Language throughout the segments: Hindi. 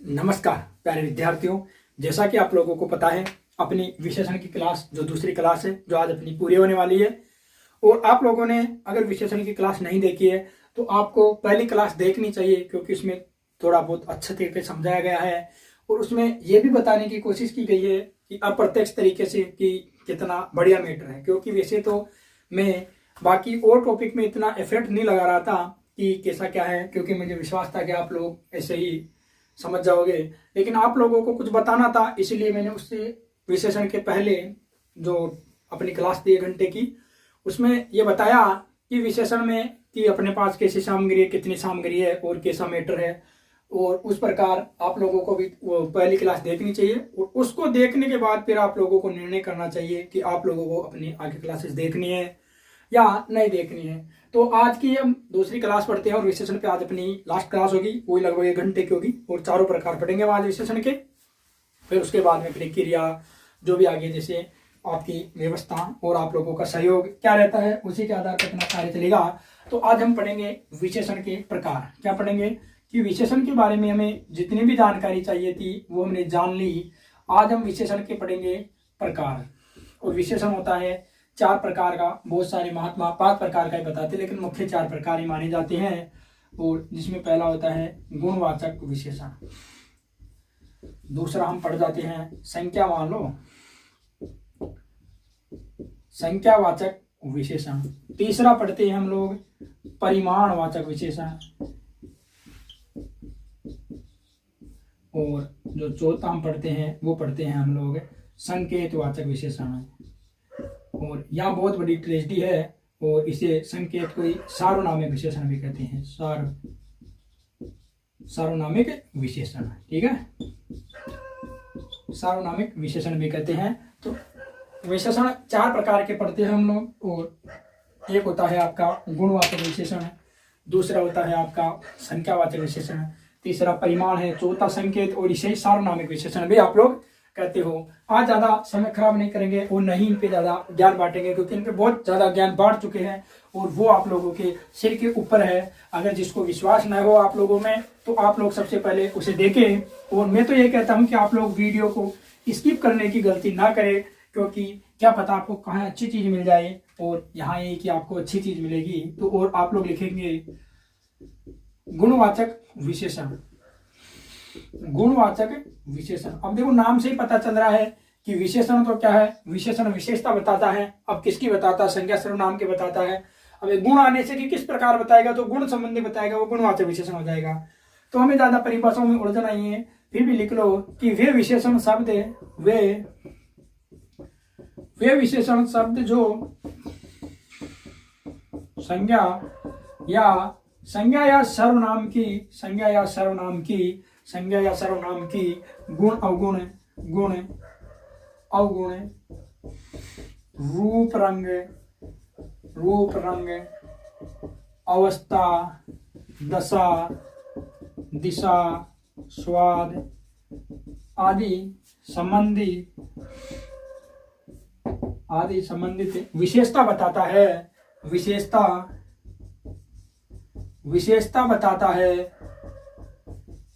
नमस्कार प्यारे विद्यार्थियों, जैसा कि आप लोगों को पता है अपनी विशेषण की क्लास जो दूसरी क्लास है जो आज अपनी पूरी होने वाली है। और आप लोगों ने अगर विशेषण की क्लास नहीं देखी है तो आपको पहली क्लास देखनी चाहिए, क्योंकि उसमें थोड़ा बहुत अच्छे तरीके से समझाया गया है और उसमें यह भी बताने की कोशिश की गई है कि अप्रत्यक्ष तरीके से कि कितना बढ़िया मैटर है। क्योंकि वैसे तो मैं बाकी और टॉपिक में इतना एफर्ट नहीं लगा रहा था कि कैसा क्या है, क्योंकि मुझे विश्वास था कि आप लोग ऐसे ही समझ जाओगे, लेकिन आप लोगों को कुछ बताना था, इसलिए मैंने उससे विशेषण के पहले जो अपनी क्लास थी 1 घंटे की, उसमें यह बताया कि विशेषण में कि अपने पास कैसी सामग्री है, कितनी सामग्री है और कैसा मैटर है। और उस प्रकार आप लोगों को भी वो पहली क्लास देखनी चाहिए और उसको देखने के बाद फिर आप लोगों को निर्णय करना चाहिए कि आप लोगों को अपनी आगे क्लासेस देखनी है या नहीं देखनी है। तो आज की हम दूसरी क्लास पढ़ते हैं और विशेषण पे आज अपनी लास्ट क्लास होगी, वही लगभग 1 घंटे की होगी और चारों प्रकार पढ़ेंगे हम आज विशेषण के। फिर उसके बाद में प्रक्रिया जो भी आगे जैसे आपकी व्यवस्था और आप लोगों का सहयोग क्या रहता है उसी के आधार पर अपना कार्य चलेगा। तो आज हम पढ़ेंगे विशेषण के प्रकार। क्या पढ़ेंगे कि विशेषण के बारे में हमें जितनी भी जानकारी चाहिए थी वो हमने जान ली। आज हम विशेषण के पढ़ेंगे प्रकार। और विशेषण होता है 4 प्रकार का, बहुत सारे महात्मा 5 प्रकार का ही बताते हैं, लेकिन मुख्य 4 प्रकार ही माने जाते हैं। और जिसमें पहला होता है गुणवाचक विशेषण, दूसरा हम पढ़ जाते हैं संख्या, मान लो संख्यावाचक विशेषण, तीसरा पढ़ते हैं हम लोग परिमाणवाचक विशेषण, और जो चौथा हम पढ़ते हैं वो पढ़ते हैं हम लोग संकेतवाचक विशेषण। और यहाँ बहुत बड़ी ट्रेजेडी है और इसे संकेत को सार्वनामिक विशेषण भी कहते हैं, सार्वनामिक विशेषण। ठीक है, सार्वनामिक विशेषण भी कहते हैं। तो विशेषण 4 प्रकार के पढ़ते हैं हम लोग। और एक होता है आपका गुणवाचक विशेषण, दूसरा होता है आपका संख्यावाचक विशेषण, तीसरा परिमाण है, चौथा संकेत और इसे सार्वनामिक विशेषण भी आप लोग कहते हो। आज ज्यादा समय खराब नहीं करेंगे और नहीं इन पे ज्यादा ज्ञान बांटेंगे, क्योंकि इन पे बहुत ज्यादा ज्ञान बांट चुके हैं और वो आप लोगों के सिर के ऊपर है। अगर जिसको विश्वास न हो आप लोगों में तो आप लोग सबसे पहले उसे देखें। और मैं तो ये कहता हूँ कि आप लोग वीडियो को स्किप करने की गलती ना करें, क्योंकि क्या पता आपको कहाँ अच्छी चीज मिल जाए और यहाँ ये कि आपको अच्छी चीज मिलेगी। तो और आप लोग लिखेंगे गुणवाचक विशेषण, गुणवाचक विशेषण। अब देखो नाम से ही पता चल रहा है कि विशेषण तो क्या है, विशेषण विशेषता बताता है। अब किसकी बताता है, संज्ञा सर्वनाम के बताता है। अब एक गुण आने से कि किस प्रकार बताएगा तो गुण संबंधी बताएगा, वो गुणवाचक विशेषण हो जाएगा। तो हमें ज्यादा परिभाषाओं में उलझना नहीं है, फिर भी लिख लो कि वे विशेषण शब्द, वे विशेषण शब्द जो संज्ञा या सर्वनाम की गुण अवगुण रूप रंग अवस्था दशा दिशा स्वाद आदि संबंधित विशेषता बताता है।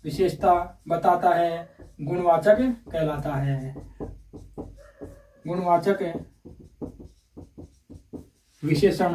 विशेषता बताता है गुणवाचक कहलाता है। गुणवाचक विशेषण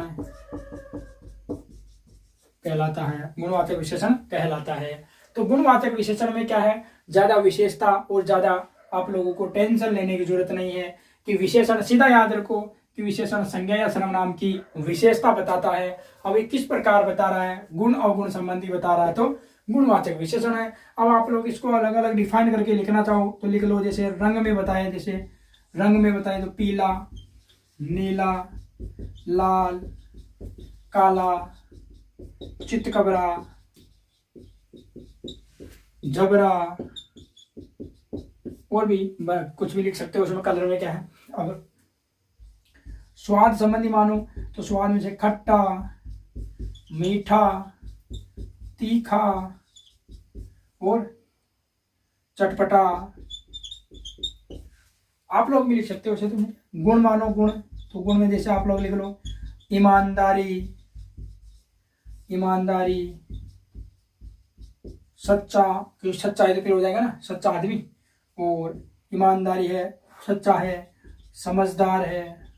कहलाता है, गुणवाचक विशेषण कहलाता है। तो गुणवाचक विशेषण में क्या है, ज्यादा विशेषता और ज्यादा आप लोगों को टेंशन लेने की जरूरत नहीं है कि विशेषण, सीधा याद रखो कि विशेषण संज्ञा या सर्वनाम की विशेषता बताता है। अब ये किस प्रकार बता रहा है, गुण अवगुण संबंधी बता रहा है तो गुणवाचक विशेषण है। अब आप लोग इसको अलग अलग डिफाइन करके लिखना चाहो तो लिख लो। जैसे रंग में बताए, जैसे रंग में बताए तो पीला, नीला, लाल, काला, चितकबरा, जबरा, और भी कुछ भी लिख सकते हो उसमें कलर में क्या है। अब स्वाद संबंधी मानो तो स्वाद में से खट्टा, मीठा, तीखा और चटपटा आप लोग भी लिख सकते हो। वैसे तुम्हें गुण मानो, गुण तो गुण में जैसे आप लोग लिख लो ईमानदारी, सच्चा, क्योंकि सच्चा है तो फिर हो जाएगा ना सच्चा आदमी। और ईमानदारी है, सच्चा है, समझदार है,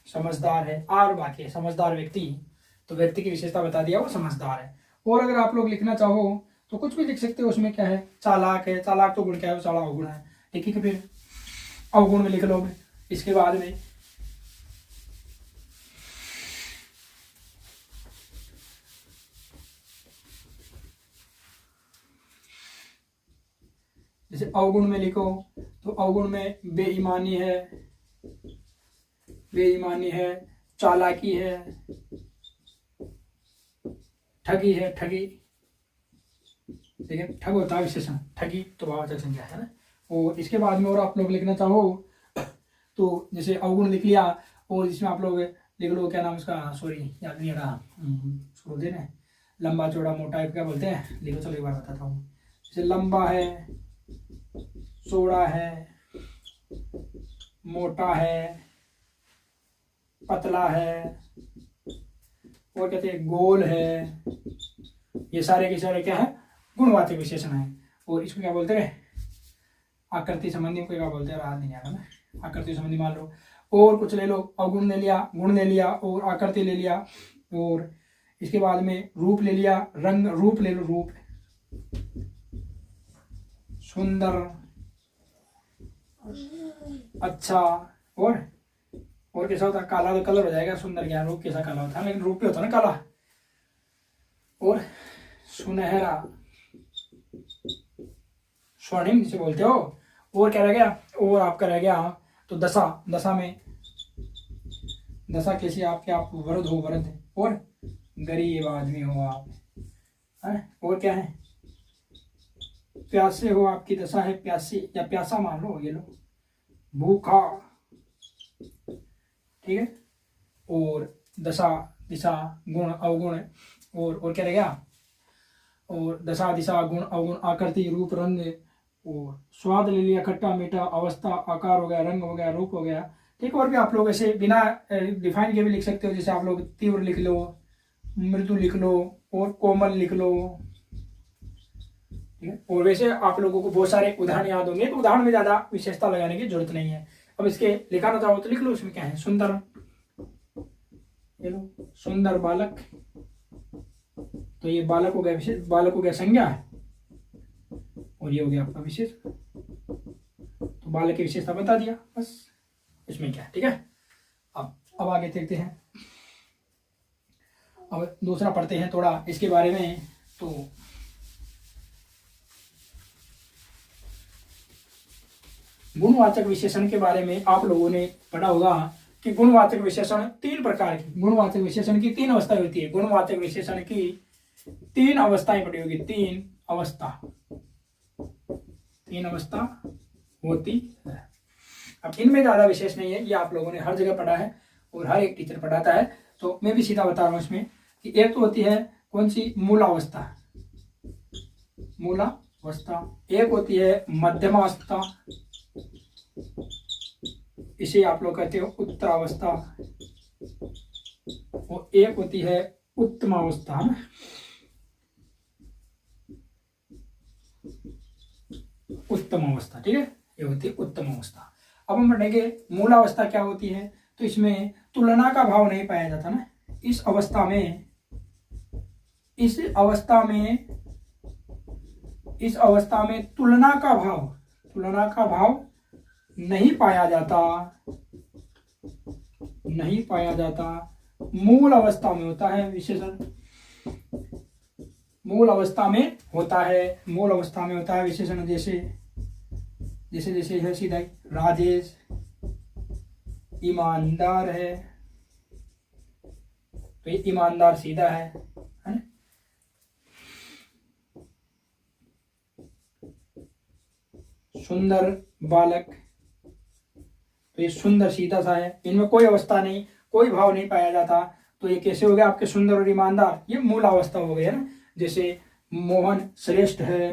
समझदार है, और बाकी है समझदार व्यक्ति, तो व्यक्ति की विशेषता बता दिया वो समझदार है। और अगर आप लोग लिखना चाहो तो कुछ भी लिख सकते हो, उसमें क्या है, चालाक है, चालाक तो गुण क्या है, सारा अवगुण है, ठीक है, फिर अवगुण में लिख लो। इसके बाद में जैसे अवगुण में लिखो तो अवगुण में बेईमानी है, बेईमानी है, चालाकी है, ठगी है, ठगी, ठीक है, ठग होता है विशेषण, ठगी तो भाववाचक संज्ञा है ना। और इसके बाद में और आप लोग लिखना चाहो तो जैसे अवगुण लिख लिया, और इसमें आप लोग लिख लो क्या नाम उसका, सॉरी याद नहीं आ रहा, छोड़ देना, लंबा चौड़ा मोटा क्या बोलते हैं, लिखो चलो एक बार बताता हूँ। जैसे लंबा है, चौड़ा है, मोटा है, पतला है, और कहते हैं गोल है, ये सारे के सारे क्या है, गुणवाचक विशेषण है। और इसको क्या बोलते हैं, आकृति संबंधी को क्या बोलते हैं, याद नहीं आ रहा ना, आकृति संबंधी मान लो। और कुछ ले लो, अवगुण ले लिया, गुण ले लिया, और आकृति ले लिया, और इसके बाद में रूप ले लिया, रंग, रूप ले लो, रूप, सुंदर, अच्छा, और कैसा होता है, काला तो कलर हो जाएगा, सुंदर क्या, रूप कैसा काला होता है, लेकिन रूप भी होता है ना काला। और सुनहरा, स्वर्णिम जिसे बोलते हो। और क्या रह गया, और आपका रह गया तो दशा, दशा में, दशा कैसी, आपके आप वृद्ध हो, वृद्ध, और गरीब आदमी हो आप है? और क्या है, प्यासे हो, आपकी दशा है प्यासी या प्यासा मान लो, ये लो, भूखा, ठीक है। और दशा, दिशा, गुण, अवगुण, और क्या रह गया, और दशा, दिशा, गुण, अवगुण, आकृति, रूप, रंग, और स्वाद ले लिया, खट्टा मीठा, अवस्था, आकार हो गया, रंग हो गया, रूप हो गया, ठीक। और भी आप लोग ऐसे बिना डिफाइन किए भी लिख सकते हो, जैसे आप लोग तीव्र लिख लो, मृदु लिख लो, और कोमल लिख लो, ठीक है। और वैसे आप लोगों को बहुत सारे उदाहरण याद होंगे, तो उदाहरण में ज्यादा विशेषता लगाने की जरूरत नहीं है। अब इसके लिखाना चाहो तो लिख लो, इसमें क्या है, सुंदर, ये लो, सुंदर बालक, तो ये बालक हो गया विशेष, बालक हो गया संज्ञा है, और ये हो गया आपका विशेष, तो बालक की विशेषता बता दिया बस, इसमें क्या है, ठीक है। अब आगे देखते हैं, अब दूसरा पढ़ते हैं थोड़ा इसके बारे में। तो गुणवाचक विशेषण के बारे में आप लोगों ने पढ़ा होगा कि गुणवाचक विशेषण तीन प्रकार की, गुणवाचक विशेषण की तीन अवस्थाएं होती है, गुणवाचक विशेषण की तीन अवस्थाएं पढ़ी होगी, तीन अवस्था होती है। अब इनमें ज्यादा विशेष नहीं है, ये आप लोगों ने हर जगह पढ़ा है और हर एक टीचर पढ़ाता है, तो मैं भी सीधा बता रहा हूं इसमें कि एक तो होती है कौन सी, मूलावस्था, एक होती है मध्यमावस्था, इसे आप लोग कहते हो उत्तरावस्था, और एक होती है उत्तमावस्था, उत्तम अवस्था, ठीक है, ये होती है उत्तम अवस्था। अब हम पढ़ेंगे मूलावस्था क्या होती है, तो इसमें तुलना का भाव नहीं पाया जाता ना, इस अवस्था में तुलना का भाव नहीं पाया जाता, मूल अवस्था में होता है विशेषण, मूल अवस्था में होता है विशेषण, जैसे है सीधा, राजेश ईमानदार है, तो ये ईमानदार सीधा है ना? सुंदर बालक, तो ये सुंदर सीधा सा है, इनमें कोई अवस्था नहीं, कोई भाव नहीं पाया जाता, तो ये कैसे हो गया आपके सुंदर और ईमानदार, ये मूल अवस्था हो गई है ना। जैसे मोहन श्रेष्ठ है,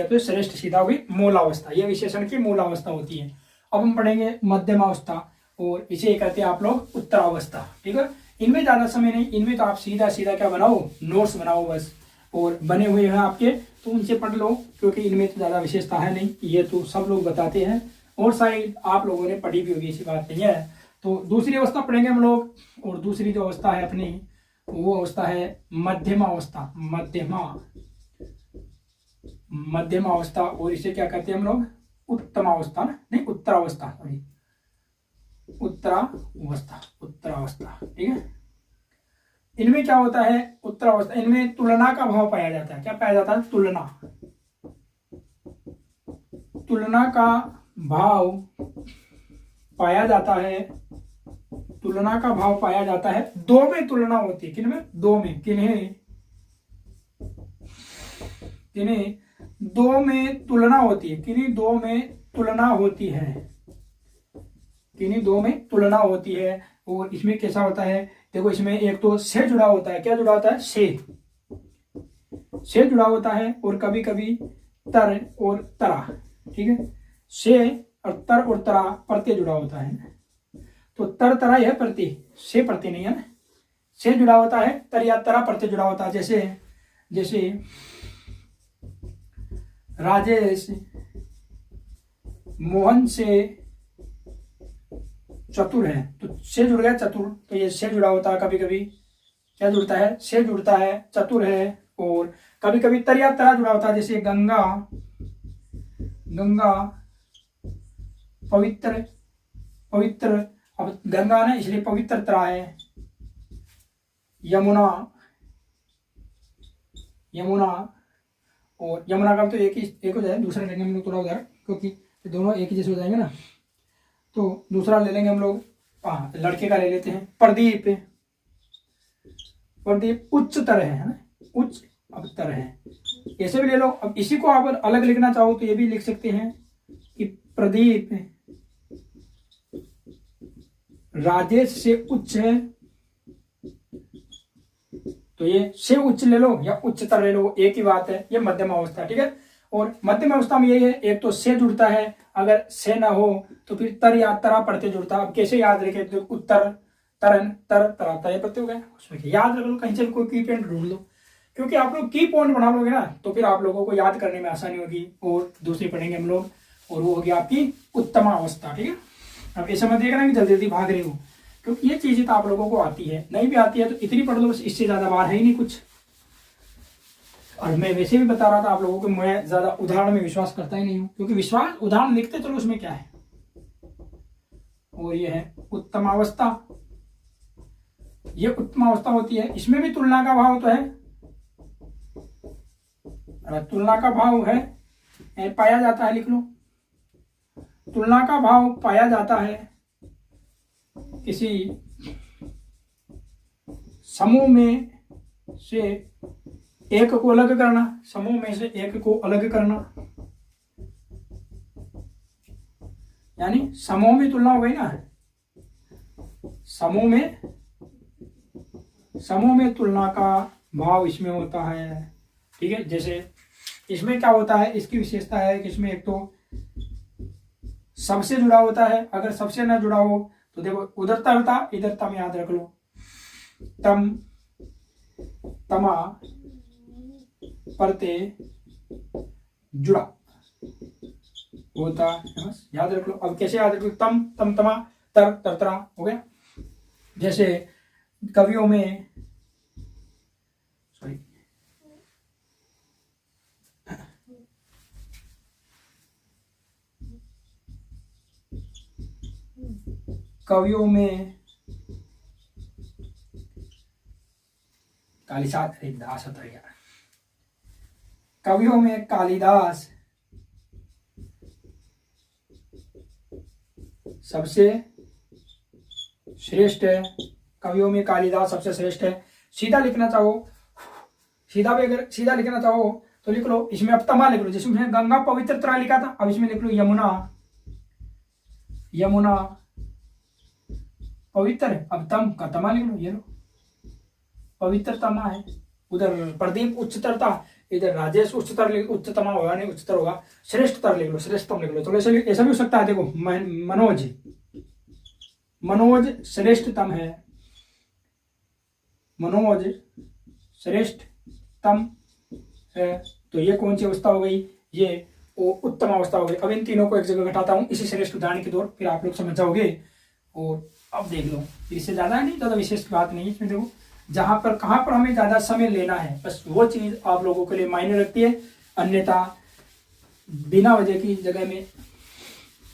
तो श्रेष्ठ सीधा हुई मूल अवस्था, ये विशेषण की मूल अवस्था होती है। अब हम पढ़ेंगे मध्यम अवस्था। और इसे कहते हैं आप लोग उत्तरावस्था। ठीक है, इनमें ज्यादा समय नहीं, इनमें तो आप सीधा सीधा क्या बनाओ, नोट्स बनाओ बस, और बने हुए हैं आपके तो उनसे पढ़ लो, क्योंकि इनमें तो ज्यादा विशेषता है नहीं, ये तो सब लोग बताते हैं और शायद आप लोगों ने पढ़ी भी होगी, ऐसी बात नहीं है। तो दूसरी अवस्था पढ़ेंगे हम लोग, और दूसरी जो अवस्था है अपनी वो अवस्था है मध्यमा अवस्था, मध्यमा अवस्था, और इसे क्या कहते हैं हम लोग, उत्तमावस्था ना, नहीं उत्तरावस्था, सॉरी उत्तरावस्था। ठीक है, इनमें क्या होता है, उत्तरावस्था, इनमें तुलना का भाव पाया जाता है। क्या पाया जाता है, तुलना का भाव पाया जाता है, तुलना का भाव पाया जाता है। दो में तुलना होती है, किनमें, दो में, किन्हें दो में तुलना होती है, किन्हीं दो में तुलना होती है, किन्हीं दो में तुलना होती है। और इसमें कैसा होता है, देखो इसमें एक तो से जुड़ा होता है, क्या जुड़ा होता है, से जुड़ा होता है, और कभी कभी तर और तरा। ठीक है, से और तर और तरा प्रत्यय जुड़ा होता है, तो तर तरा यह प्रत्यय, से प्रत्यय नहीं है ना, से जुड़ा होता है, तर या तरा प्रत्यय जुड़ा होता है। जैसे राजेश मोहन से चतुर है, तो से जुड़ गया चतुर, तो ये से जुड़ा होता है। कभी कभी क्या जुड़ता है, से जुड़ता है, चतुर है, और कभी कभी तर या तरा जुड़ा होता है। जैसे गंगा पवित्र, अब गंगा ना इसलिए पवित्र तरा है। यमुना, और यमुना का तो एक हो जाए, दूसरा लेंगे हम लोग थोड़ा उधर, क्योंकि दोनों एक ही जैसे हो जाएंगे ना, तो दूसरा ले लेंगे हम लोग, लड़के का ले लेते हैं, प्रदीप उच्चतर है ना, उच्च अवतर है, ऐसे भी ले लो। अब इसी को आप अलग लिखना चाहो तो ये भी लिख सकते हैं कि प्रदीप राजेश से उच्च है, तो ये से उच्च ले लो या उच्चतर ले लो, एक ही बात है, ये मध्यम अवस्था। ठीक है, और मध्यम अवस्था में यही है, एक तो से जुड़ता है, अगर से ना हो तो फिर तर या तरा प्रत्यय जुड़ता है। अब कैसे याद रखे, तो उत्तर तरन तर तरा तय प्रत्यय हो गया, उसमें याद रख लो, कहीं से कोई की पॉइंट ढूंढ लो, क्योंकि आप लोग की पॉइंट बना लोगे ना तो फिर आप लोगों को याद करने में आसानी होगी। और दूसरी पढ़ेंगे हम लोग, और वो होगी आपकी उत्तम अवस्था। ठीक है, अब ऐसा मत देखना कि जल्दी जल्दी भाग रही हूँ, क्योंकि ये चीजें तो आप लोगों को आती है, नहीं भी आती है तो इतनी पढ़ लो बस, इससे ज्यादा बार है ही नहीं कुछ। और मैं वैसे भी बता रहा था आप लोगों को, मैं ज्यादा उदाहरण में विश्वास करता ही नहीं हूँ, क्योंकि विश्वास उदाहरण लिखते चलो उसमें क्या है। और ये है उत्तम अवस्था, ये उत्तम अवस्था होती है, इसमें भी तुलना का भाव तो है, तुलना का भाव है, पाया जाता है, लिख लो, तुलना का भाव पाया जाता है किसी समूह में से एक को अलग करना, समूह में से एक को अलग करना, यानी समूह में तुलना हो गई ना, समूह में तुलना का भाव इसमें होता है। ठीक है, जैसे इसमें क्या होता है, इसकी विशेषता है कि इसमें एक तो सबसे जुड़ा होता है, अगर सबसे ना जुड़ा हो तो देखो उधरता होता, इधरता में याद रख लो, तम तमा प्रत्यय जुड़ा होता है, बस याद रख लो। अब कैसे याद रख लो, तम तम तमा तर तरतरा हो गया। जैसे कवियों में, सॉरी कवियों में कालिदास, कवियों में कालिदास सबसे श्रेष्ठ है, कवियों में कालिदास सबसे श्रेष्ठ है। सीधा लिखना चाहो, अगर सीधा लिखना चाहो तो लिख लो, इसमें अब तमा लिख लो, जिसमें गंगा पवित्र तरह लिखा था, अब इसमें लिख लो यमुना पवित्र, अब तम का तमा लिख लो, ये लो पवित्र तमा है। उधर प्रदीप उच्चतर था, इधर राजेश उच्चतमा होगा, नहीं उच्चतर होगा, श्रेष्ठतर लिख लो, श्रेष्ठतम लिख लो। तो ऐसा भी हो सकता है, देखो मनोज मनोज श्रेष्ठतम है, मनोज श्रेष्ठतम है, तो ये कौन सी अवस्था हो गई, ये उत्तम अवस्था हो गई। अब इन तीनों को एक जगह घटाता हूं इसी श्रेष्ठ उदाहरण के तौर, फिर आप लोग समझ जाओगे। और अब देख लो, इससे ज्यादा नहीं, ज्यादा विशेष बात नहीं है इसमें। देखो जहां पर कहां पर हमें ज्यादा समय लेना है, बस वो चीज आप लोगों के लिए मायने रखती है, अन्यथा बिना वजह की जगह में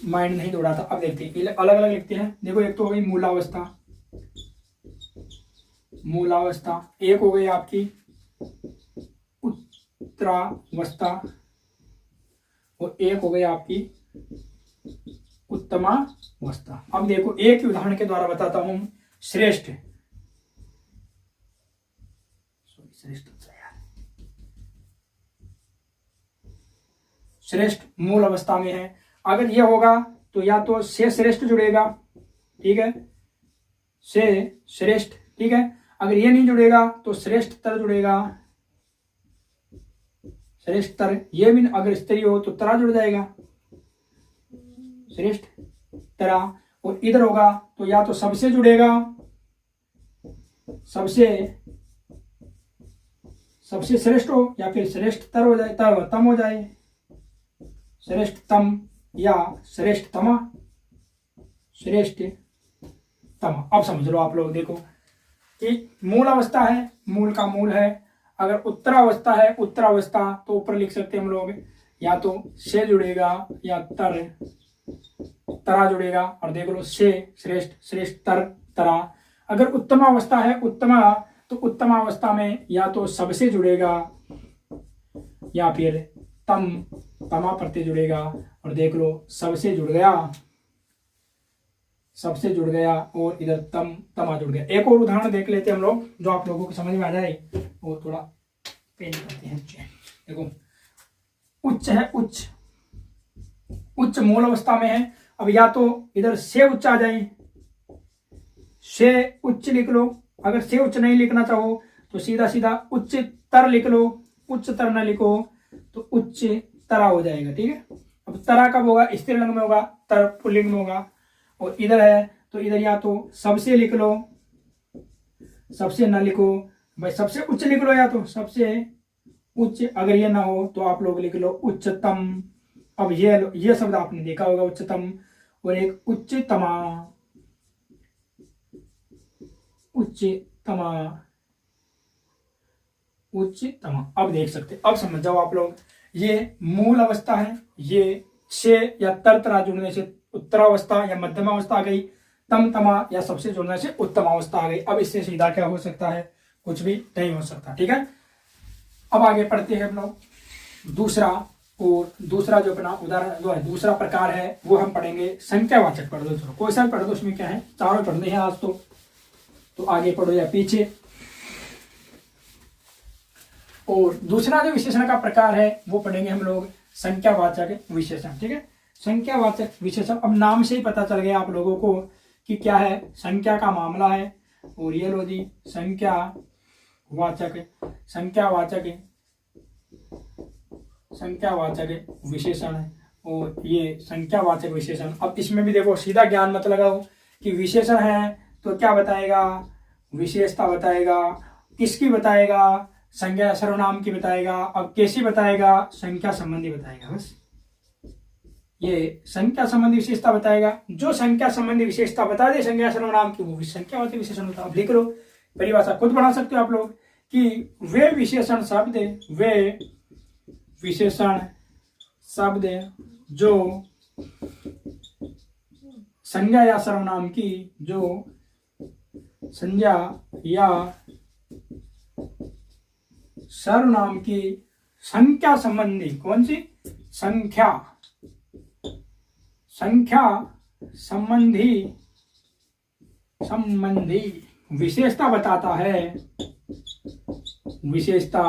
माइंड नहीं दौड़ाता। अब देखते हैं, अलग अलग लिखते हैं। देखो एक तो हो गई मूलावस्था, मूलावस्था, एक हो गई आपकी उत्तरावस्था, और एक हो गई आपकी उत्तमावस्था। अब देखो एक ही उदाहरण के द्वारा बताता हूं। श्रेष्ठ श्रेष्ठ मूल अवस्था में है। अगर ये होगा तो या तो से श्रेष्ठ जुड़ेगा, ठीक है, से श्रेष्ठ, ठीक है। अगर ये नहीं जुड़ेगा तो श्रेष्ठ तर जुड़ेगा, श्रेष्ठ तर। ये भी अगर स्त्री हो तो तरा जुड़ जाएगा, श्रेष्ठ तरा। और इधर होगा तो या तो सबसे जुड़ेगा, सबसे श्रेष्ठ हो, या फिर श्रेष्ठ तर हो जाए, तम हो जाए, श्रेष्ठतम या श्रेष्ठतमा, श्रेष्ठतम। अब समझ लो आप लोग, देखो कि मूल अवस्था है, मूल का मूल है। अगर उत्तरावस्था है, उत्तरावस्था तो ऊपर लिख सकते हैं हम लोग, या तो से जुड़ेगा या तरा जुड़ेगा। और देख लो से श्रेष्ठ, श्रेष्ठ तर, तरा। अगर उत्तमावस्था है, उत्तमा, तो उत्तमावस्था में या तो सबसे जुड़ेगा या फिर तम, तमा प्रत्यय जुड़ेगा। और देख लो सबसे जुड़ गया, सबसे जुड़ गया, और इधर तम, तमा जुड़ गया। एक और उदाहरण देख लेते हैं हम लोग, जो आप लोगों को समझ में आ जाए। और थोड़ा पेन करते हैं। देखो उच्च है, उच्च, उच्च मूल अवस्था में है। अब या तो इधर से उच्च आ जाए, से उच्च लिख लो। अगर से उच्च नहीं लिखना चाहो तो सीधा सीधा उच्च तर लिख लो, उच्च तर न लिखो तो उच्च तरा हो जाएगा, ठीक है। अब तरा कब होगा, स्त्रीलिंग में होगा, तर पुल्लिंग में होगा। और इधर है तो इधर या तो सबसे लिख लो, सबसे न लिखो भाई, सबसे उच्च लिख लो, या तो सबसे उच्च। अगर ये ना हो तो आप लोग लिख लो उच्चतम। अब ये शब्द आपने देखा होगा, उच्चतम। और एक उच्चतमा, उच्चतमा, उच्चतमा। अब देख सकते, अब समझ जाओ आप लोग, ये मूल अवस्था है, ये से या तरा जुड़ने से उत्तरावस्था या मध्यमावस्था आ गई, तम तमा या सबसे जुड़ने से उत्तमावस्था आ गई। अब इससे सीधा क्या हो सकता है, कुछ भी नहीं हो सकता, ठीक है। अब आगे पढ़ते हैं हम लोग दूसरा, और दूसरा जो अपना उदाहरण जो है, दूसरा प्रकार है, वो हम पढ़ेंगे संख्यावाचक। पढ़ दो, चलो कोई सा भी पढ़ दो, उसमें क्या है, चारों पढ़ने हैं आज तो आगे पढ़ो या पीछे। और दूसरा जो विशेषण का प्रकार है वो पढ़ेंगे हम लोग संख्यावाचक विशेषण, ठीक है। संख्यावाचक विशेषण, अब नाम से ही पता चल गया आप लोगों को कि क्या है, संख्या का मामला है। और ये लो जी संख्यावाचक, संख्यावाचक विशेषण है। और ये संख्यावाचक विशेषण, अब इसमें भी देखो सीधा ज्ञान मत लगाओ कि विशेषण है तो क्या बताएगा, विशेषता बताएगा, किसकी बताएगा, संज्ञा सर्वनाम की बताएगा। अब कैसी बताएगा, संख्या संबंधी बताएगा। बस ये संख्या संबंधी विशेषता बताएगा। जो संख्या संबंधी विशेषता बता दे संज्ञा सर्वनाम की, वो संख्यावाचक विशेषण होता है। अब लिख लो, परिभाषा खुद बना सकते हो आप लोग कि वे विशेषण शब्द, वे विशेषण शब्द जो संज्ञा या सर्वनाम की, जो संज्ञा या सर्वनाम की संख्या संबंधी, कौन सी, संख्या संबंधी विशेषता बताता है, विशेषता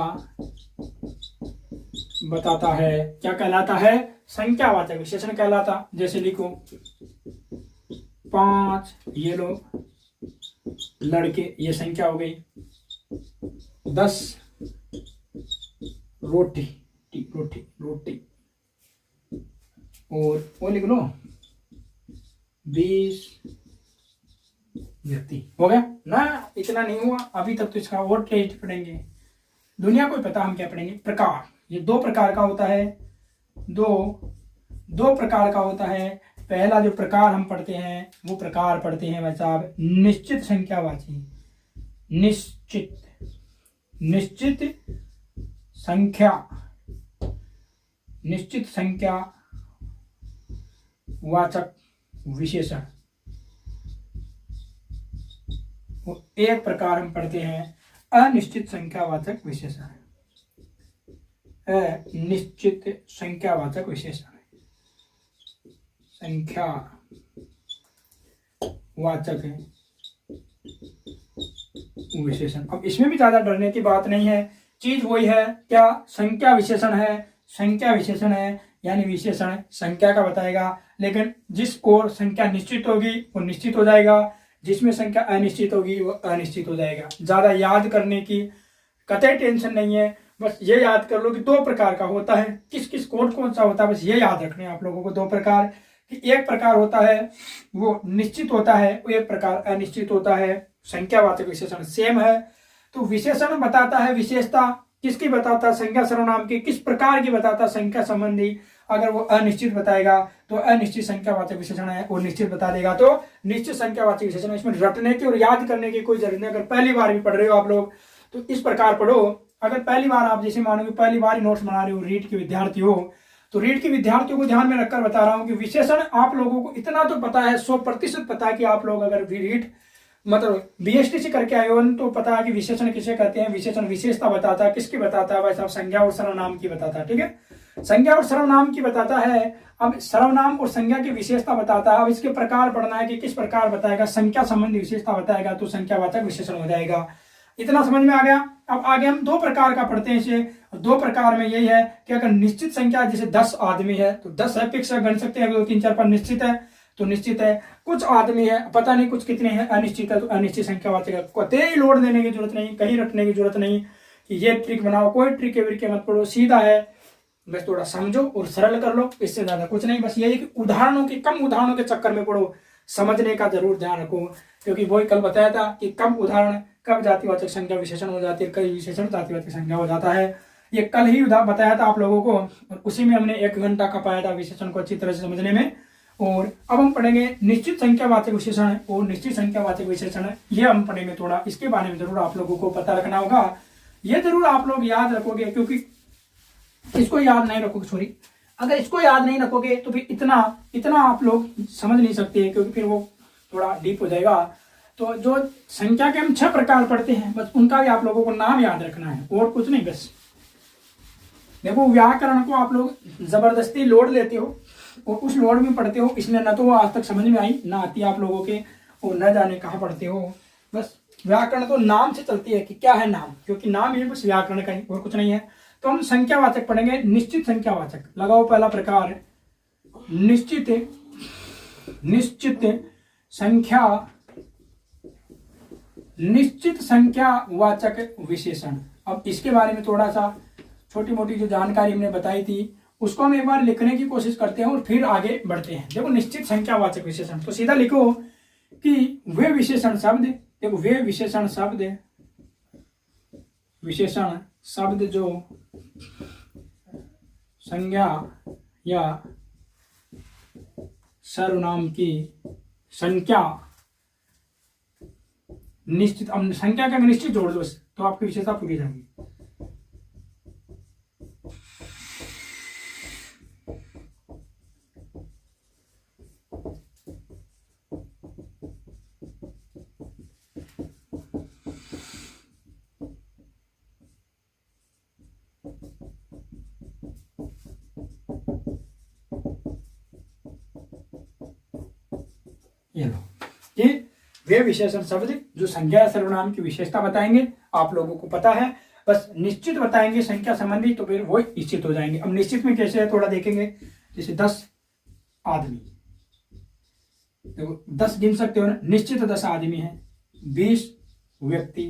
बताता है। क्या कहलाता है, संख्यावाचक विशेषण कहलाता। जैसे लिखो 5, ये लो लड़के, ये संख्या हो गई। 10 रोटी, और वो लिख लो 20 व्यक्ति। हो गया ना, इतना नहीं हुआ अभी तक, तो इसका और टेस्ट पढ़ेंगे। दुनिया को पता हम क्या पढ़ेंगे, प्रकार। ये दो प्रकार का होता है, दो प्रकार का होता है। पहला जो प्रकार हम पढ़ते हैं वो प्रकार पढ़ते हैं भाई साहब निश्चित संख्यावाची। निश्चित संख्या वाचक विशेषण। एक प्रकार हम पढ़ते हैं अनिश्चित संख्यावाचक विशेषण। अनिश्चित संख्यावाचक विशेषण, संख्यावाचक विशेषण। अब इसमें भी ज्यादा डरने की बात नहीं है, चीज वही है क्या, संख्या विशेषण है। संख्या विशेषण है यानी विशेषण संख्या का बताएगा, लेकिन जिस ओर संख्या निश्चित होगी वो निश्चित हो जाएगा, जिसमें संख्या अनिश्चित होगी वो अनिश्चित हो जाएगा। ज्यादा याद करने की कतई टेंशन नहीं है, बस ये याद कर लो कि दो प्रकार का होता है। किस किस कौन सा होता है, बस ये याद रखने आप लोगों को। दो प्रकार कि एक प्रकार होता है वो निश्चित होता है, एक प्रकार अनिश्चित होता है। संख्यावाचक विशेषण सेम है। तो विशेषण बताता है विशेषता किसकी बताता है, संख्या सर्वनाम की। किस प्रकार की बताता है, संख्या संबंधी। अगर वो अनिश्चित बताएगा तो अनिश्चित संख्यावाचक विशेषण है, और निश्चित बता देगा तो निश्चित संख्यावाचक विशेषण है। इसमें रटने की और याद करने की कोई जरूरत नहीं। अगर पहली बार भी पढ़ रहे हो आप लोग तो इस प्रकार पढ़ो। अगर पहली बार आप जैसे मानो कि पहली बार ही नोट्स बना रहे हो, रीड के विद्यार्थी हो, तो रीड के विद्यार्थियों को ध्यान में रखकर बता रहा हूं कि विशेषण आप लोगों को इतना तो पता है, 100% पता है कि आप लोग अगर रीड मतलब बीएसटी करके आए हो तो पता है कि विशेषण किसे कहते हैं। विशेषण विशेषता बताता है, किसकी बताता है भाई साहब, संज्ञा और सर्वनाम की बताता है। ठीक है, संज्ञा और सर्वनाम की बताता है। अब सर्वनाम और संज्ञा की विशेषता बताता है। अब इसके प्रकार पढ़ना है कि किस प्रकार बताएगा, संख्या संबंधी विशेषता बताएगा तो संख्यावाचक विशेषण हो जाएगा। इतना समझ में आ गया। अब आगे हम दो प्रकार का पढ़ते हैं इसे। दो प्रकार में यही है कि अगर निश्चित संख्या जैसे 10 आदमी है तो 10 है, फिक्स गण सकते हैं, 2 3 4 5 निश्चित है तो निश्चित है। कुछ आदमी है पता नहीं कुछ कितने हैं, अनिश्चित है तो अनिश्चित संख्यावाचक है। कतई लोड देने की जरूरत नहीं, कहीं रटने की जरूरत नहीं कि ये ट्रिक बनाओ, कोई ट्रिक विक मत पढ़ो, सीधा है। बस थोड़ा समझो और सरल कर लो, इससे ज्यादा कुछ नहीं। बस यही कि उदाहरणों की कम उदाहरणों के चक्कर में पढ़ो, समझने का जरूर ध्यान रखो। क्योंकि वही कल बताया था कि कम उदाहरण कब जातिवाचक संख्या विशेषण हो जाती है, कई विशेषण जातिवाचक संख्या हो जाता है। ये कल ही बताया था आप लोगों को, और उसी में हमने 1 घंटा खपाया था विशेषण को अच्छी तरह से समझने में। और अब हम पढ़ेंगे निश्चित संख्यावाचक विशेषण और निश्चित संख्यावाचक विशेषण, ये हम पढ़ेंगे। थोड़ा इसके बारे में जरूर आप लोगों को पता रखना होगा, ये जरूर आप लोग याद रखोगे। क्योंकि इसको याद नहीं रखोगे, सॉरी, अगर इसको याद नहीं रखोगे तो फिर इतना आप लोग समझ नहीं सकते, क्योंकि फिर वो थोड़ा डीप हो जाएगा। तो जो संख्या के हम 6 प्रकार पढ़ते हैं, बस उनका भी आप लोगों को नाम याद रखना है और कुछ नहीं। बस देखो, व्याकरण को आप लोग जबरदस्ती लोड लेते हो और उस लोड में पढ़ते हो, इसलिए ना तो वो आज तक समझ में आई, ना आती आप लोगों के, और न जाने कहाँ पढ़ते हो। बस व्याकरण तो नाम से चलती है कि क्या है नाम, क्योंकि नाम ही बस व्याकरण का ही, और कुछ नहीं है। तो हम संख्यावाचक पढ़ेंगे, निश्चित संख्यावाचक। लगाओ पहला प्रकार, निश्चित संख्यावाचक विशेषण। अब इसके बारे में थोड़ा सा छोटी मोटी जो जानकारी हमने बताई थी उसको हम एक बार लिखने की कोशिश करते हैं और फिर आगे बढ़ते हैं। देखो, निश्चित संख्यावाचक विशेषण तो सीधा लिखो कि वे विशेषण शब्द, देखो वे विशेषण शब्द जो संज्ञा या सर्वनाम की संख्या निश्चित, अब संख्या का निश्चित जोड़ दो तो आपकी विशेषता पूरी जाएगी। ये लो, ये वे विशेषण शब्द जो संज्ञा सर्वनाम की विशेषता बताएंगे, आप लोगों को पता है। बस निश्चित बताएंगे संख्या संबंधी तो फिर वो निश्चित हो जाएंगे। अब निश्चित में कैसे है थोड़ा देखेंगे। जैसे 10 आदमी, देखो 10 गिन सकते हो ना, निश्चित 10 आदमी है। 20 व्यक्ति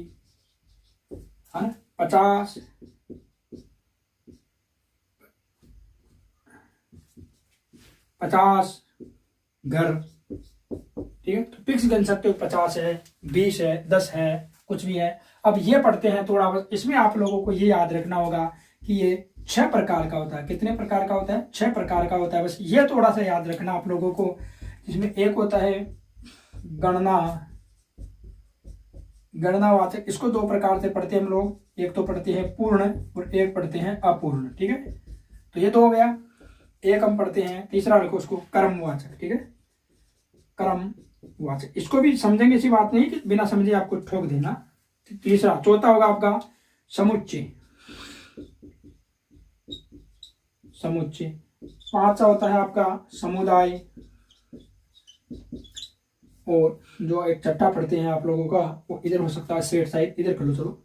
है ना, 50 घर, ठीक है। तो फिक्स गिन सकते हो, 50 है, 20 है, 10 है, कुछ भी है। अब ये पढ़ते हैं थोड़ा, बस इसमें आप लोगों को ये याद रखना होगा कि ये 6 प्रकार का होता है। कितने प्रकार का होता है? 6 प्रकार का होता है। बस ये थोड़ा सा याद रखना आप लोगों को। इसमें एक होता है गणनावाचक। इसको 2 प्रकार से पढ़ते हैं हम लोग, एक तो पढ़ते हैं पूर्ण और एक पढ़ते हैं अपूर्ण, ठीक है। तो ये 2 हो गया। एक हम पढ़ते हैं, तीसरा लिखो उसको क्रमवाचक, ठीक है, क्रमवाचक। इसको भी समझेंगे, ऐसी बात नहीं कि बिना समझे आपको ठोक देना। तीसरा, चौथा होगा आपका समुच्चय। पांचवा होता है आपका समुदाय। और जो एक छठा पढ़ते हैं आप लोगों का, वो इधर हो सकता है सेट साइड, इधर कर लो। चलो,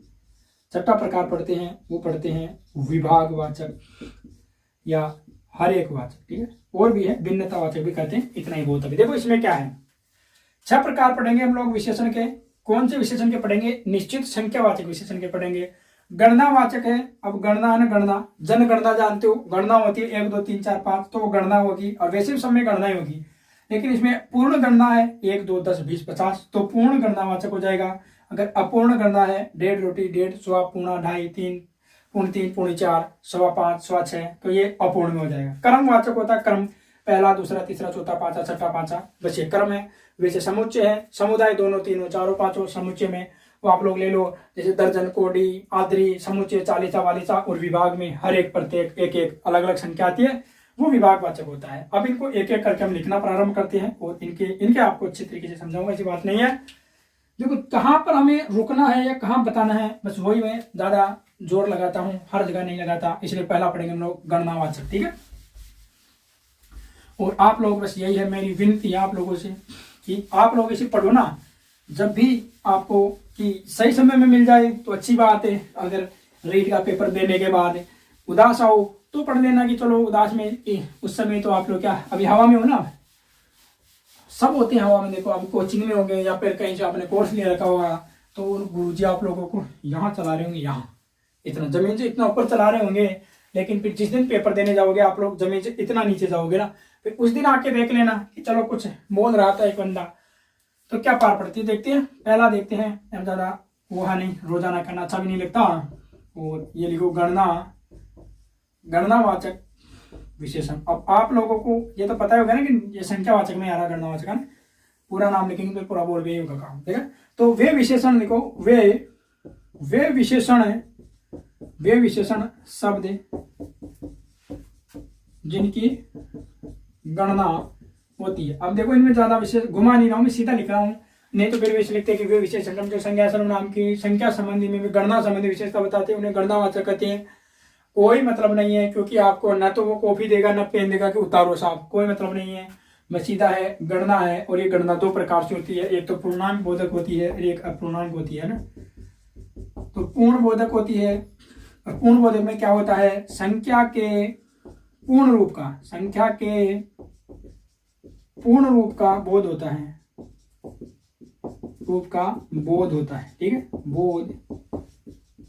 छठा प्रकार पढ़ते हैं, वो पढ़ते हैं विभागवाचक या हर एक वाचक, ठीक है। और भी है, भिन्नतावाचक भी कहते हैं। इतना ही बहुत। अभी देखो इसमें क्या है, 6 प्रकार पढ़ेंगे हम लोग विशेषण के। कौन से विशेषण के पढ़ेंगे? निश्चित संख्यावाचक विशेषण के पढ़ेंगे। गणनावाचक है। अब गणना है ना, गणना, जनगणना जानते हो, गणना होती है 1 2 3 4 5, तो वो गणना होगी, और वैसे भी सब में गणना ही होगी। लेकिन इसमें पूर्ण गणना है 1 2 10 20 50, तो पूर्ण गणनावाचक हो जाएगा। अगर अपूर्ण गणना है 1.5 रोटी 1.5, सवा, पूर्णा, 2.5, 3, पौने 3, पौने 4, सवा 5, सवा 6, तो ये अपूर्ण में हो जाएगा। क्रमवाचक होता है क्रम, पहला, दूसरा, तीसरा, चौथा, पांचवा, छठा, पांचवा, बस ये क्रम है। वैसे समुच्चय है, समुदाय दोनों, तीनों, चारों, पांचों समुच्चय में वो आप लोग ले लो, जैसे दर्जन, कोडी, आदरी, समुच्चय, चालीसा, वालीसा। और विभाग में हर एक प्रत्येक एक एक अलग अलग संख्या आती है, वो विभागवाचक होता है। अब इनको एक एक करके हम लिखना प्रारंभ करते हैं और इनके आपको अच्छे तरीके से समझाऊंगा, ऐसी बात नहीं है। देखो कहाँ पर हमें रुकना है या कहाँ बताना है, बस वही मैं ज्यादा जोर लगाता हूँ, हर जगह नहीं लगाता। इसलिए पहला पढ़ेंगे हम लोग गणनावाचक, ठीक है। और आप लोग, बस यही है मेरी विनती आप लोगों से कि आप लोग इसे पढ़ो ना, जब भी आपको कि सही समय में मिल जाए तो अच्छी बात है। अगर रीट का पेपर देने के बाद उदास आओ तो पढ़ लेना कि चलो उदास में, उस समय तो आप लोग क्या अभी हवा में हो ना, सब होते हैं हवा में। देखो आप कोचिंग में होंगे या फिर कहीं से आपने कोर्स ले रखा होगा, तो गुरुजी आप लोगों को यहाँ चला रहे होंगे, यहाँ इतना जमीन से इतना ऊपर चला रहे होंगे। लेकिन फिर जिस दिन पेपर देने जाओगे आप लोग जमीन से इतना नीचे जाओगे ना, फिर उस दिन आके देख लेना कि चलो कुछ बोल रहा था एक बंदा, तो क्या पार पड़ती है देखते हैं। पहला देखते हैं, ज्यादा वो है नहीं, रोजाना करना अच्छा भी नहीं लगता। और ये लिखो गणनावाचक विशेषण। अब आप लोगों को ये तो पता ही होगा ना कि ये संख्यावाचक में आ रहा गणनावाचक, पूरा नाम लिखेंगे तो पूरा बोल भी होगा काम, ठीक है। तो वे विशेषण लिखो, वे विशेषण शब्द जिनकी गणना होती है। अब देखो इनमें ज्यादा विशेष घुमा नहीं रहा हूं, मैं सीधा लिख रहा हूं, नहीं तो फिर वैसे लिखते हैं कि वे विशेषण जो संज्ञा सर्वनाम की संख्या संबंधी में भी गणना संबंधी विशेषता बताते हैं, उन्हें गणनावाचक कहते हैं। कोई मतलब नहीं है, क्योंकि आपको न तो वो कॉपी देगा न पेन देगा कि उतारो साहब, कोई मतलब नहीं है। बस सीधा है, गणना है। और ये गणना 2 प्रकार से होती है, एक तो पूर्णांक बोधक होती है और एक अपूर्णांक होती है ना। तो पूर्ण बोधक होती है, और पूर्ण बोधक में क्या होता है, संख्या के पूर्ण रूप का बोध होता है, ठीक है, बोध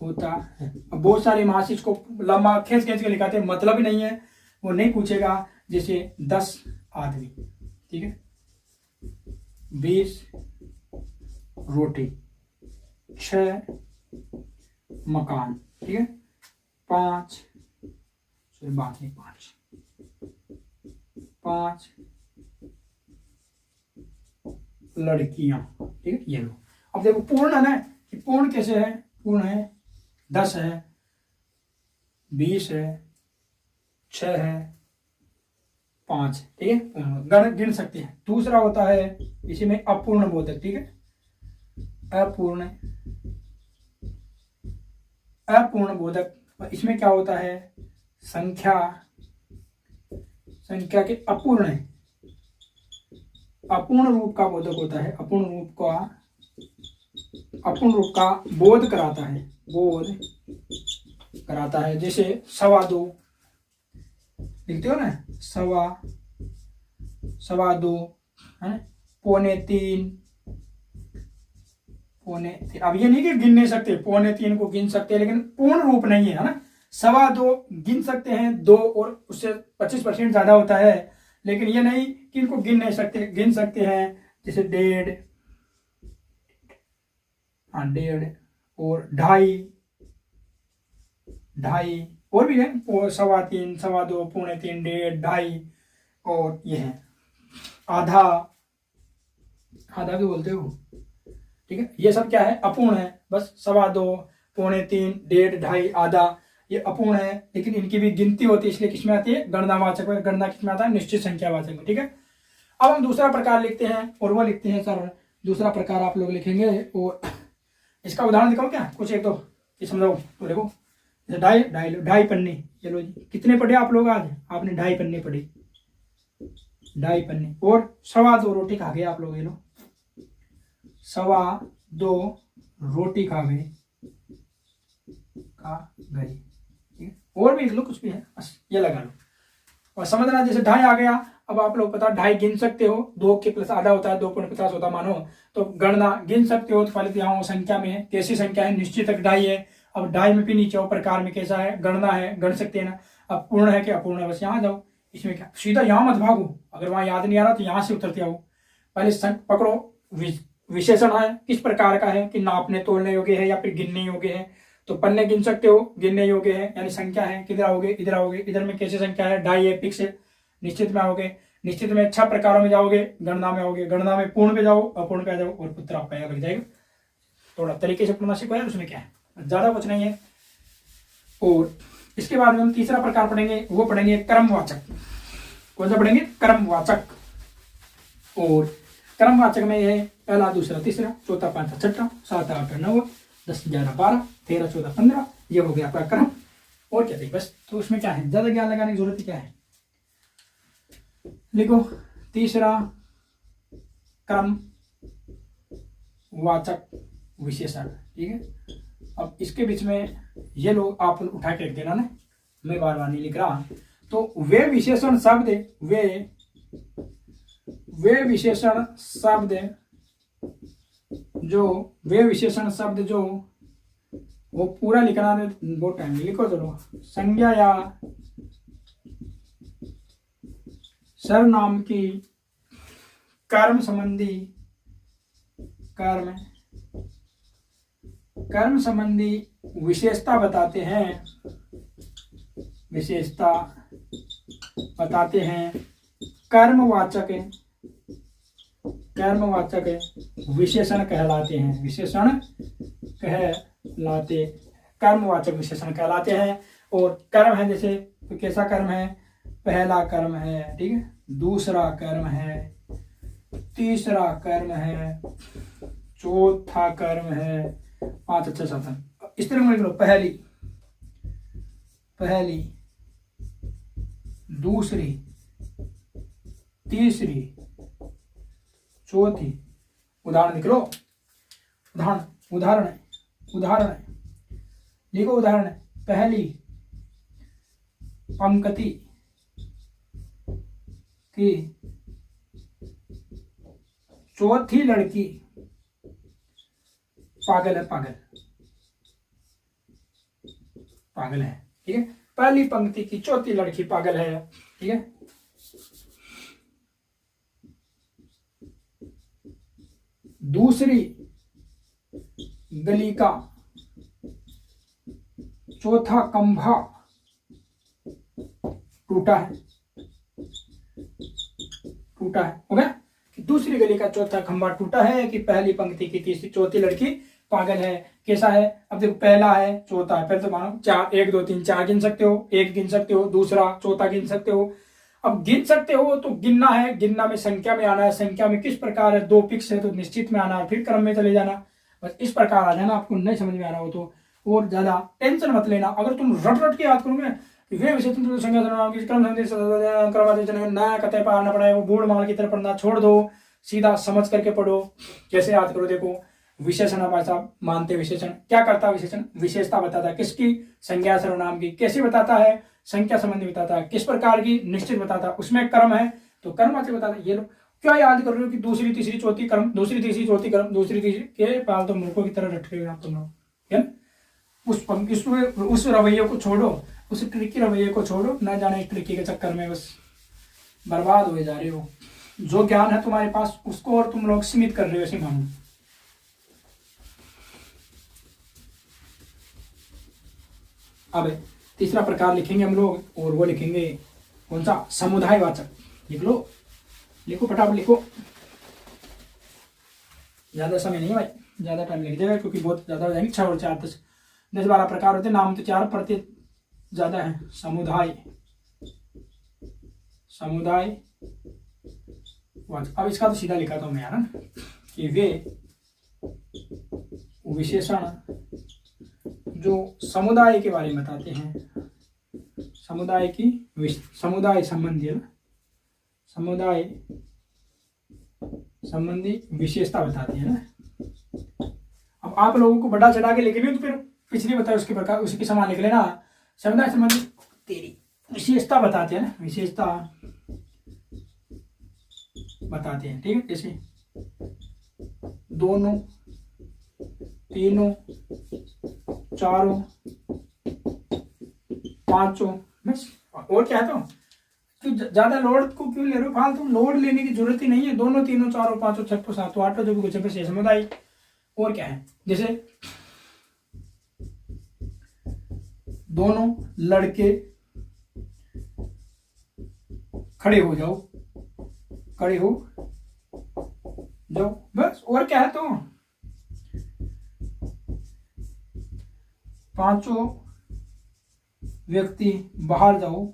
होता है। अब बहुत सारे महाशिष को लंबा खींच के लिखाते हैं, मतलब ही नहीं है, वो नहीं पूछेगा। जैसे 10 आदमी, ठीक है, 20 रोटी, 6 मकान, ठीक है, 5 लड़कियां, ठीक है। ये लो, अब देखो पूर्ण है ना, कि पूर्ण कैसे है, पूर्ण है 10 है, 20 है, 6 है, 5, ठीक है, गिन सकते हैं। दूसरा होता है इसी में अपूर्ण बोधक, ठीक है, अपूर्ण बोधक। इसमें क्या होता है, संख्या के अपूर्ण रूप का बोधक होता है, अपूर्ण रूप का बोध कराता है। जैसे 2.25 लिखते हो ना, 2.25 है, 2.25, अब ये नहीं कि गिन नहीं सकते, 2.25 को गिन सकते हैं, लेकिन पूर्ण रूप नहीं है ना। 2.25 गिन सकते हैं, 2 और उससे 25% ज्यादा होता है, लेकिन ये नहीं कि इनको गिन नहीं सकते, गिन सकते हैं। जैसे डेढ़, हाँ डेढ़, और ढाई, ढाई, और भी है, और 3.25, 2.25, 3.25, डेढ़, ढाई, और ये है आधा, आधा भी बोलते हो, ठीक है। ये सब क्या है, अपूर्ण है, बस 2.25, 3.25, डेढ़, ढाई, आधा, ये अपूर्ण है, लेकिन इनकी भी गिनती होती है, इसलिए किसमें आती है, गणनावाचक में। गणना किसमें आता है, निश्चित संख्यावाचक में, ठीक है। अब हम दूसरा प्रकार लिखते हैं, और वो लिखते हैं सर, दूसरा प्रकार आप लोग लिखेंगे, और इसका उदाहरण दिखाओ क्या कुछ, एक तो ये समझाओ। तो देखो ढाई, ढाई, ढाई पन्नी, चलो जी, कितने पढ़े आप लोग आज, आपने 2.5 पन्ने पढ़े, 2.5 पन्ने, और 2.25 रोटी खा गए आप लोग, ये लो 2.25 रोटी खा गए, ठीक है। और भी लिख लो कुछ भी है, बस ये लगा लो और समझना। जैसे 2.5 आ गया, अब आप लोग पता 2.5 गिन सकते हो, 2 के प्लस आधा होता है 2.50 होता है मानो, तो गणना गिन सकते हो। तो पहले तो यहाँ संख्या में है, कैसी संख्या है, निश्चित तक 2.5 है। अब 2.5 में भी नीचे हो, प्रकार में कैसा है, गणना है, गण सकते हैं ना। अब पूर्ण है कि अपूर्ण है, बस यहाँ जाओ, इसमें क्या, सीधा यहाँ मत भागो, अगर वहां याद नहीं आ रहा तो यहाँ से उतरते आओ। पहले पकड़ो, विशेषण है किस प्रकार का है, कि नापने तोलने योग्य है या फिर गिनने योग्य है। तो पन्ने गिन सकते हो, गिनने योग्य है, यानी संख्या है, किधर आओगे, इधर आओगे, इधर में कैसे संख्या है, 2.5 है, फिक्स है। निश्चित में आओगे, निश्चित में 6 प्रकारों में जाओगे, गणना में आओगे, गणना में पूर्ण पे जाओ, अपूर्ण पे आ जाओ, और उत्तर आपका याद लग जाएगा। थोड़ा तरीके से पढ़ना सीखो यार, उसमें क्या है, ज्यादा कुछ नहीं है। और इसके बाद में हम तीसरा प्रकार पढ़ेंगे, वो पढ़ेंगे क्रमवाचक। कौन सा पढ़ेंगे, क्रमवाचक। और क्रमवाचक में ये पहला, दूसरा, तीसरा, चौथा, पांचवा, छठा, 7, 8, 9, 10, 11, 12, 13, 14, 15, ये हो गया आपका क्रम। और क्या चाहिए बस, तो उसमें क्या है, ज्यादा ज्ञान लगाने की जरूरत क्या है। लिखो तीसरा क्रम वाचक विशेषण, ठीक है। अब इसके बीच में ये लोग आप उठा के रख देना ना, मैं बार बार नहीं लिख रहा। तो वे विशेषण शब्द, वे विशेषण शब्द जो, वे विशेषण शब्द जो, वो पूरा लिखना है, बहुत टाइम लिखो चलो। संज्ञा या सर्वनाम की कर्म संबंधी, कर्म संबंधी विशेषता बताते हैं, विशेषता बताते हैं, कर्मवाचक, कर्मवाचक विशेषण कहलाते हैं, विशेषण कहलाते, कर्मवाचक विशेषण कहलाते हैं। और कर्म है जैसे, तो कैसा कर्म है, पहला कर्म है, ठीक है, दूसरा कर्म है, तीसरा कर्म है, चौथा कर्म है, 5, 6, 7, इस तरह लिख लो। पहली, पहली, दूसरी, तीसरी, चौथी। उदाहरण लिख लो, उदाहरण, उदाहरण, उदाहरण लिखो। उदाहरण, पहली पंक्ति की चौथी लड़की पागल है, पागल, पागल है, ठीक है। पहली पंक्ति की चौथी लड़की पागल है, ठीक है। दूसरी गली का चौथा खंभा टूटा है, टूटा है, हो गया। दूसरी गली का चौथा खंभा टूटा है, कि पहली पंक्ति की तीसरी चौथी लड़की पागल है। कैसा है, अब देखो पहला है, चौथा है, पहले तो मानो 4, 1, 2, 3, 4 गिन सकते हो, 1 गिन सकते हो, दूसरा, चौथा गिन सकते हो। अब गिन सकते हो तो गिनना है, गिनना में संख्या में आना है, संख्या में किस प्रकार है, 2 फिक्स है तो निश्चित में आना है, फिर क्रम में चले जाना, बस इस प्रकार आ जाना। आपको नहीं समझ में आ रहा हो तो और ज्यादा टेंशन मत लेना। अगर तुम रट रट के याद करोगे वे विशेषण संज्ञा क्रम नया कतई पढ़ना पड़ा है, वो बोर्ड माल की तरह पढ़ना छोड़ दो, सीधा समझ करके पढ़ो। कैसे याद करो, देखो विशेषण भाषा मानते विशेषण क्या करता है, विशेषण विशेषता बताता है, किसकी, संज्ञा सर्वनाम की। कैसे बताता है, संख्या संबंधी बताता है, किस प्रकार की, निश्चित बताता है, उसमें क्रम है तो कर्म से बताता है। ये लोग क्या याद कर रहे हो कि दूसरी तीसरी चौथी क्रम, दूसरी तीसरी चौथी क्रम, दूसरी तीसरी के पाल तो मूर्खों की तरह रट रहे हो आप तुम लोग। उस रवैये को छोड़ो, उस ट्रिकी रवैये को छोड़ो, न जाने ट्रिकी के चक्कर में बस बर्बाद हो जा रहे हो। जो ज्ञान है तुम्हारे पास उसको और तुम लोग सीमित कर रहे हो ऐसे मानो। अब तीसरा प्रकार लिखेंगे हम लोग और वो लिखेंगे कौन सा, समुदायवाचक। लिख लो, लिखो फटाफट लिखो, ज्यादा समय नहीं भाई, ज्यादा टाइम लग जाएगा क्योंकि बहुत ज्यादा हो जाएंगे, 6 और 4 10 12 प्रकार होते हैं, नाम तो 4 पढ़ते ज्यादा है। समुदाय, समुदाय अब इसका तो सीधा लिखा था मैं यार कि वे विशेषण जो समुदाय के बारे में बताते हैं, समुदाय की समुदाय संबंधी है ना, समुदाय संबंधी विशेषता बताती है ना। अब आप लोगों को बड़ा चढ़ा के लिखेंगे तो फिर पिछली बताए उसके प्रकार उसी के समान लिख लेना। समुदाय संबंधी तेरी विशेषता बताते हैं ना, विशेषता बताते हैं, ठीक है। जैसे दोनों, तीनों, चारों, पांचों, बस। और क्या है तो ज्यादा लोड को क्यों ले रहे हो, फालतू लोड लेने की जरूरत ही नहीं है। दोनों, तीनों, चारों, पांचों, छठों, सातों, आठों जो भी कुछ है समुदाय। और क्या है, जैसे दोनों लड़के खड़े हो जाओ, खड़े हो जाओ, बस। और क्या है तो पांचों व्यक्ति बाहर जाओ।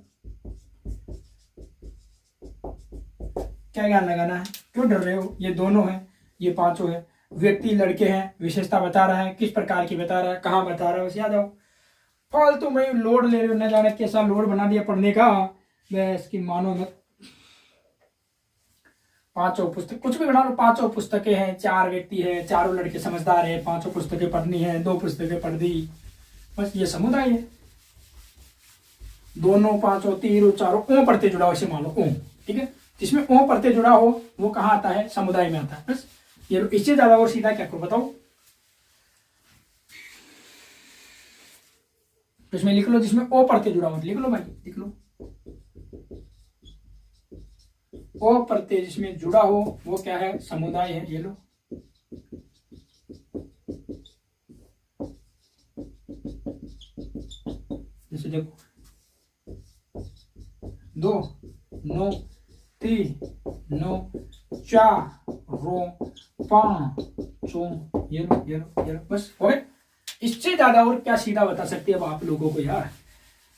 क्या ज्ञान लगाना है, क्यों डर रहे हो, ये दोनों है, ये पांचों है, व्यक्ति लड़के हैं, विशेषता बता रहा है, किस प्रकार की बता रहा है, कहाँ बता रहा है, बस याद आओ। फालतू में लोड ले रहे हो, न जाने कैसा लोड बना दिया पढ़ने का, बस की मानो मत। पांचों पुस्तक कुछ भी बना लो, पांचों पुस्तकें हैं, 4 व्यक्ति है, चारों लड़के समझदार है, 5 पुस्तकें पढ़नी है, 2 पुस्तकें पढ़ दी, बस ये समुदाय है। दोनों, पांचों, तीनों, चारों, ओ पढ़ते जुड़ा हो इसे मान लो ओ, ठीक है। जिसमें ओ पढ़ते जुड़ा हो वो कहाँ आता है, समुदाय में आता है, बस। ये इससे ज्यादा और सीधा क्या करो बताओ। तो इसमें लिख लो जिसमें ओ पढ़ते जुड़ा हो, लिख लो भाई, लिख लो। ओ प्रत्यय जिसमें जुड़ा हो वो क्या है, समुदाय है, ये लो। जैसे देखो 2 9 3 9 4 5 ये लो, ये लो, ये लो, बस हो गए। इससे ज्यादा और क्या सीधा बता सकते हैं अब आप लोगों को यार।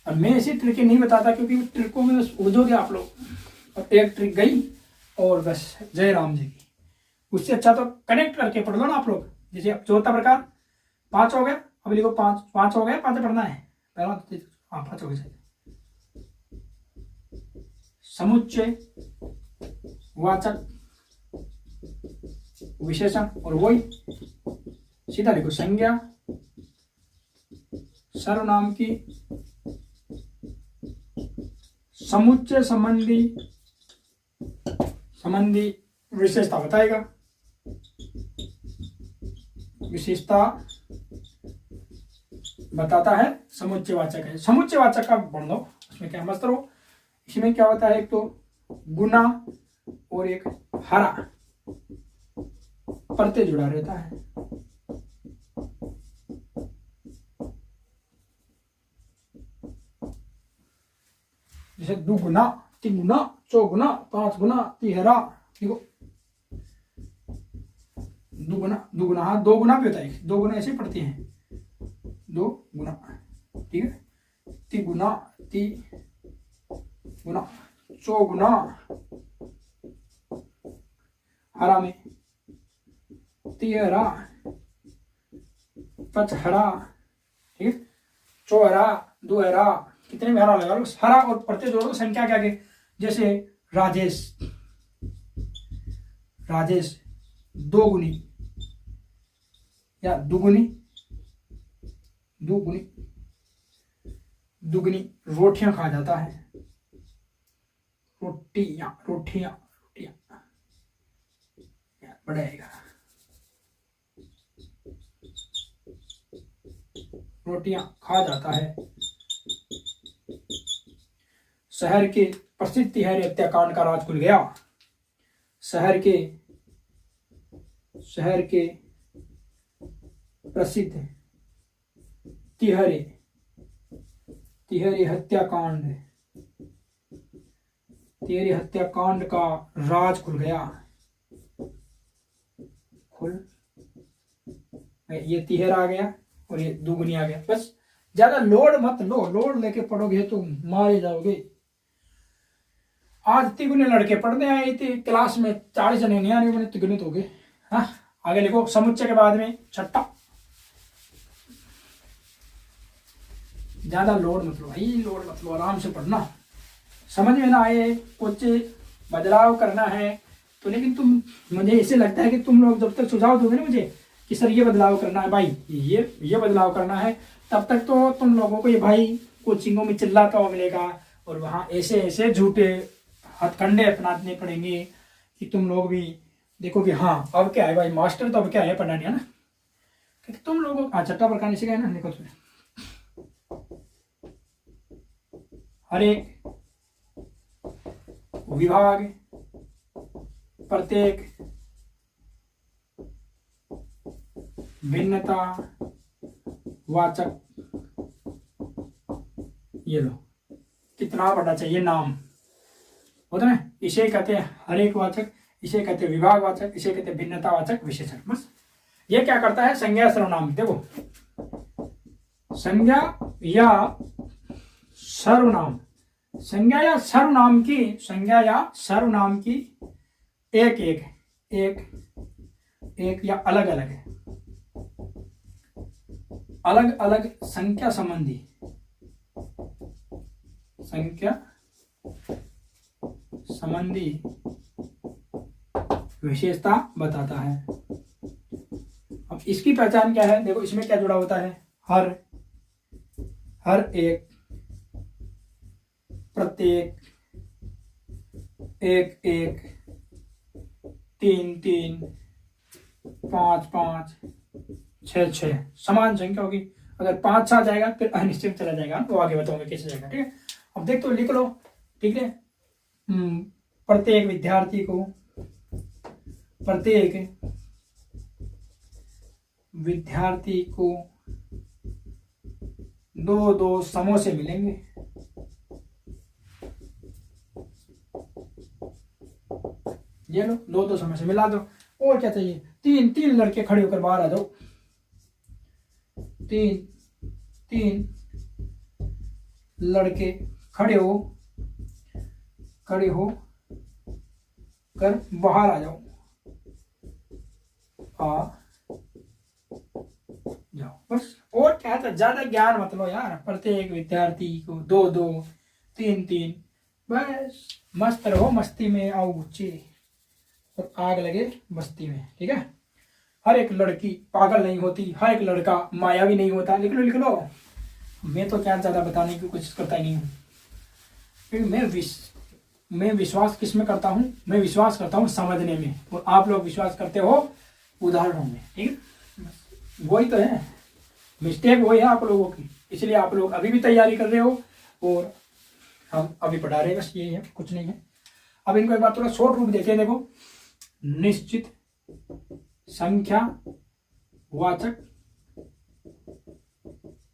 अब मैं ऐसी ट्रिकें नहीं बताता क्योंकि ट्रिकों में बस उलझोगे आप लोग। और एक ट्रिक गई और बस जय राम जी की। उससे अच्छा तो कनेक्ट करके पढ़ लो ना आप लोग। जैसे अब चौथा प्रकार 5 हो गया, अब लिखो 5 हो गया, 5 पढ़ना है पहला, हाँ 5 हो गया। समुच्चय वाचक विशेषण, और वही सीधा लिखो संज्ञा सर्वनाम की समुच्चय संबंधी विशेषता बताएगा। विशेषता बताता है, समुच्चयवाचक है। समुच्चयवाचक का पढ़ लो, उसमें क्या मस्त रहो। इसमें क्या होता है, एक तो गुना और एक हरा प्रत्यय जुड़ा रहता है। जैसे 2 गुना, 3 गुना, 4 गुना, 5 गुना, तिहरा, देखो 2 गुना, हाँ 2 गुना भी होता है, 2 गुना ऐसे पढ़ते हैं, 2 गुना, ठीक है। 3 गुना, 3 गुना, 4 गुना, हरा में तिहरा, 5 हरा, ठीक है। 4 हरा, 2 हरा, कितने में हरा लगा लो, हरा और प्रत्यय जोड़ो, संख्या क्या के, जैसे राजेश, राजेश 2 गुनी या दुगुनी, दुगनी रोटियां खा जाता है, रोटियां रोटियां रोटियां बढ़ाएगा, रोटियां खा जाता है। शहर के प्रसिद्ध तिहारी हत्याकांड का राज खुल गया। शहर के प्रसिद्ध तिहरे हत्याकांड का राज खुल गया। ये तिहर आ गया और ये दुगुनी आ गया। बस ज्यादा लोड मत लो, लोड लेके पढ़ोगे तो मारे जाओगे। आज तिगुने लड़के पढ़ने आए थे क्लास में, 40 जने नहीं आने, तिगुने तो हो गए। हाँ, आगे लिखो समुच्चय के बाद में छठा। ज्यादा लोड मत लो भाई, लोड मत लो, आराम से पढ़ना। समझ में ना आए, कुछ बदलाव करना है तो, लेकिन मुझे ऐसे लगता है कि तुम लोग जब तक सुझाव दोगे ना मुझे कि सर ये बदलाव करना है भाई, ये बदलाव करना है, तब तक तो तुम लोगों को ये भाई कोचिंगों में चिल्लाता हुआ मिलेगा और वहां ऐसे ऐसे झूठे हथकंडे अपनाने पड़ेंगे कि तुम लोग भी देखो कि हाँ अब क्या है भाई, मास्टर तो अब क्या है पढ़ाने, है ना। क्योंकि तुम लोगों छठा प्रकार से गए ना, देखो तुम्हें हर एक विभाग, प्रत्येक भिन्नता वाचक, ये लो कितना बड़ा चाहिए नाम होता है, इसे कहते हैं हर एक वाचक, इसे कहते हैं विभाग वाचक, इसे कहते हैं भिन्नता वाचक विशेषण। बस ये क्या करता है, संज्ञा सर्वनाम। देखो संज्ञा या सर्वनाम, संज्ञा या सर्वनाम की एक या अलग अलग संख्या संबंधी विशेषता बताता है। अब इसकी पहचान क्या है, देखो इसमें क्या जुड़ा होता है, हर एक, प्रत्येक, एक, 3, 5, 6 समान संख्या होगी। अगर 5 आ जाएगा फिर अनिश्चित चला जाएगा, वो आगे बताऊंगा कैसे जाएगा, ठीक है। अब देख तो लिख लो, ठीक है। प्रत्येक विद्यार्थी को 2 समोसे मिलेंगे। ये लो 2 समोसे मिला दो। और क्या चाहिए, 3 लड़के खड़े होकर बाहर आ जाओ। 3 लड़के खड़े हो कर बाहर आ जाओ, जाओ। बस और क्या था, ज्यादा ज्ञान मत लो यार। प्रत्येक विद्यार्थी को 2, 3, बस मस्त रहो, मस्ती में आओ गुच्चे और आग लगे बस्ती में, ठीक है। हर एक लड़की पागल नहीं होती, हर एक लड़का मायावी नहीं होता। लिख लो। मैं तो क्या ज्यादा बताने की कोशिश करता ही नहीं हूँ, क्योंकि मैं विश्वास किस में करता हूँ, मैं विश्वास करता हूँ समझने में, और आप लोग विश्वास करते हो उदाहरणों में, ठीक है। वही तो है, मिस्टेक वही है आप लोगों की, इसलिए आप लोग अभी भी तैयारी कर रहे हो और हम अभी पढ़ा रहे हैं, बस यही है, कुछ नहीं है। अब इनको एक बार थोड़ा शॉर्ट रूप देते हैं। देखो निश्चित संख्या वाचक,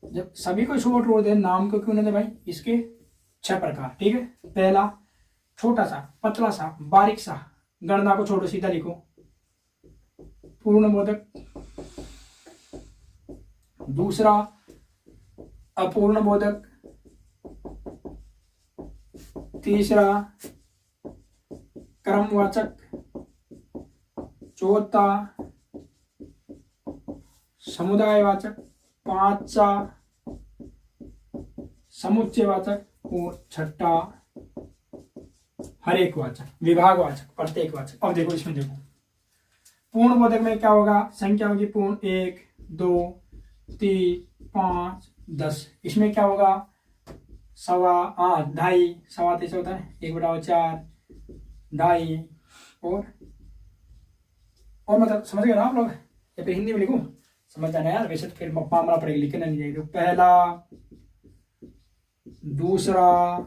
जब सभी को शॉर्ट रूप दे, नाम को क्यों नहीं दे भाई, इसके 6 प्रकार, ठीक है। पहला छोटा सा, पतला सा, बारीक सा, गणना को छोड़ो सीधा लिखो, पूर्णबोधक। दूसरा अपूर्णबोधक। तीसरा क्रमवाचक। चौथा समुदायवाचक। 5वां समुच्चयवाचक और 6ठा हर एक वाचक, विभागवाचक, प्रत्येक वाचक। अब देखो इसमें देखो पूर्णबोधक में क्या होगा, संख्या होगी पूर्ण 1, 2, 3, 5, 10। इसमें क्या होगा, 1.25, 2.5, 3.25 होता है, 1/4, 2.5 और मतलब समझ गए ना आप लोग, या फिर हिंदी में लिखूं, समझ जाना यार, वैसे तो फिर मामला पड़ेगा, लिखना नहीं जाएगा। पहला, दूसरा,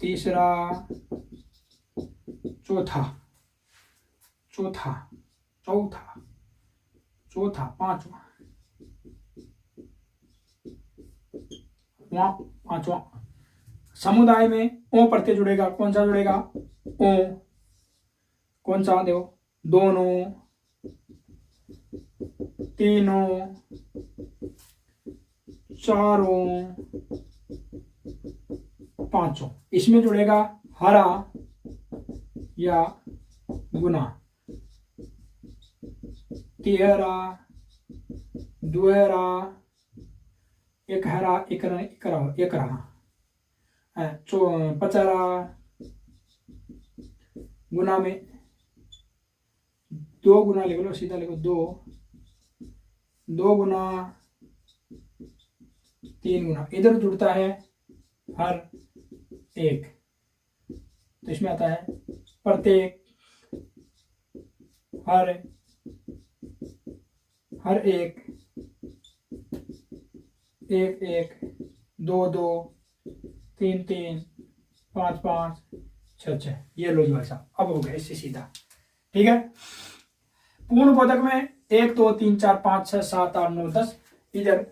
तीसरा, चौथा, चौथा, चौथा, चौथा, पांचवा, पांचवा। समुदाय में ओ प्रत्यय जुड़ेगा। कौन सा जुड़ेगा? ओ। कौन सा? देखो, दोनों, तीनों, चारों, पांचों। इसमें जुड़ेगा हरा या गुना, तिहरा, दुहरा, एक हरा, एक रहा, पचरा, गुना में दो गुना लिख लो, सीधा लिखो, दो गुना, तीन गुना। इधर जुड़ता है हर एक, तो इसमें आता है प्रत्येक, हर एक, एक एक, दो दो, तीन तीन, पांच पांच, छह छह। ये लो जी भाई साहब, अब हो गया इससे सीधा। ठीक है। पूर्ण बोधक में 1 2 3 4 5 6 7 8 9 10। इधर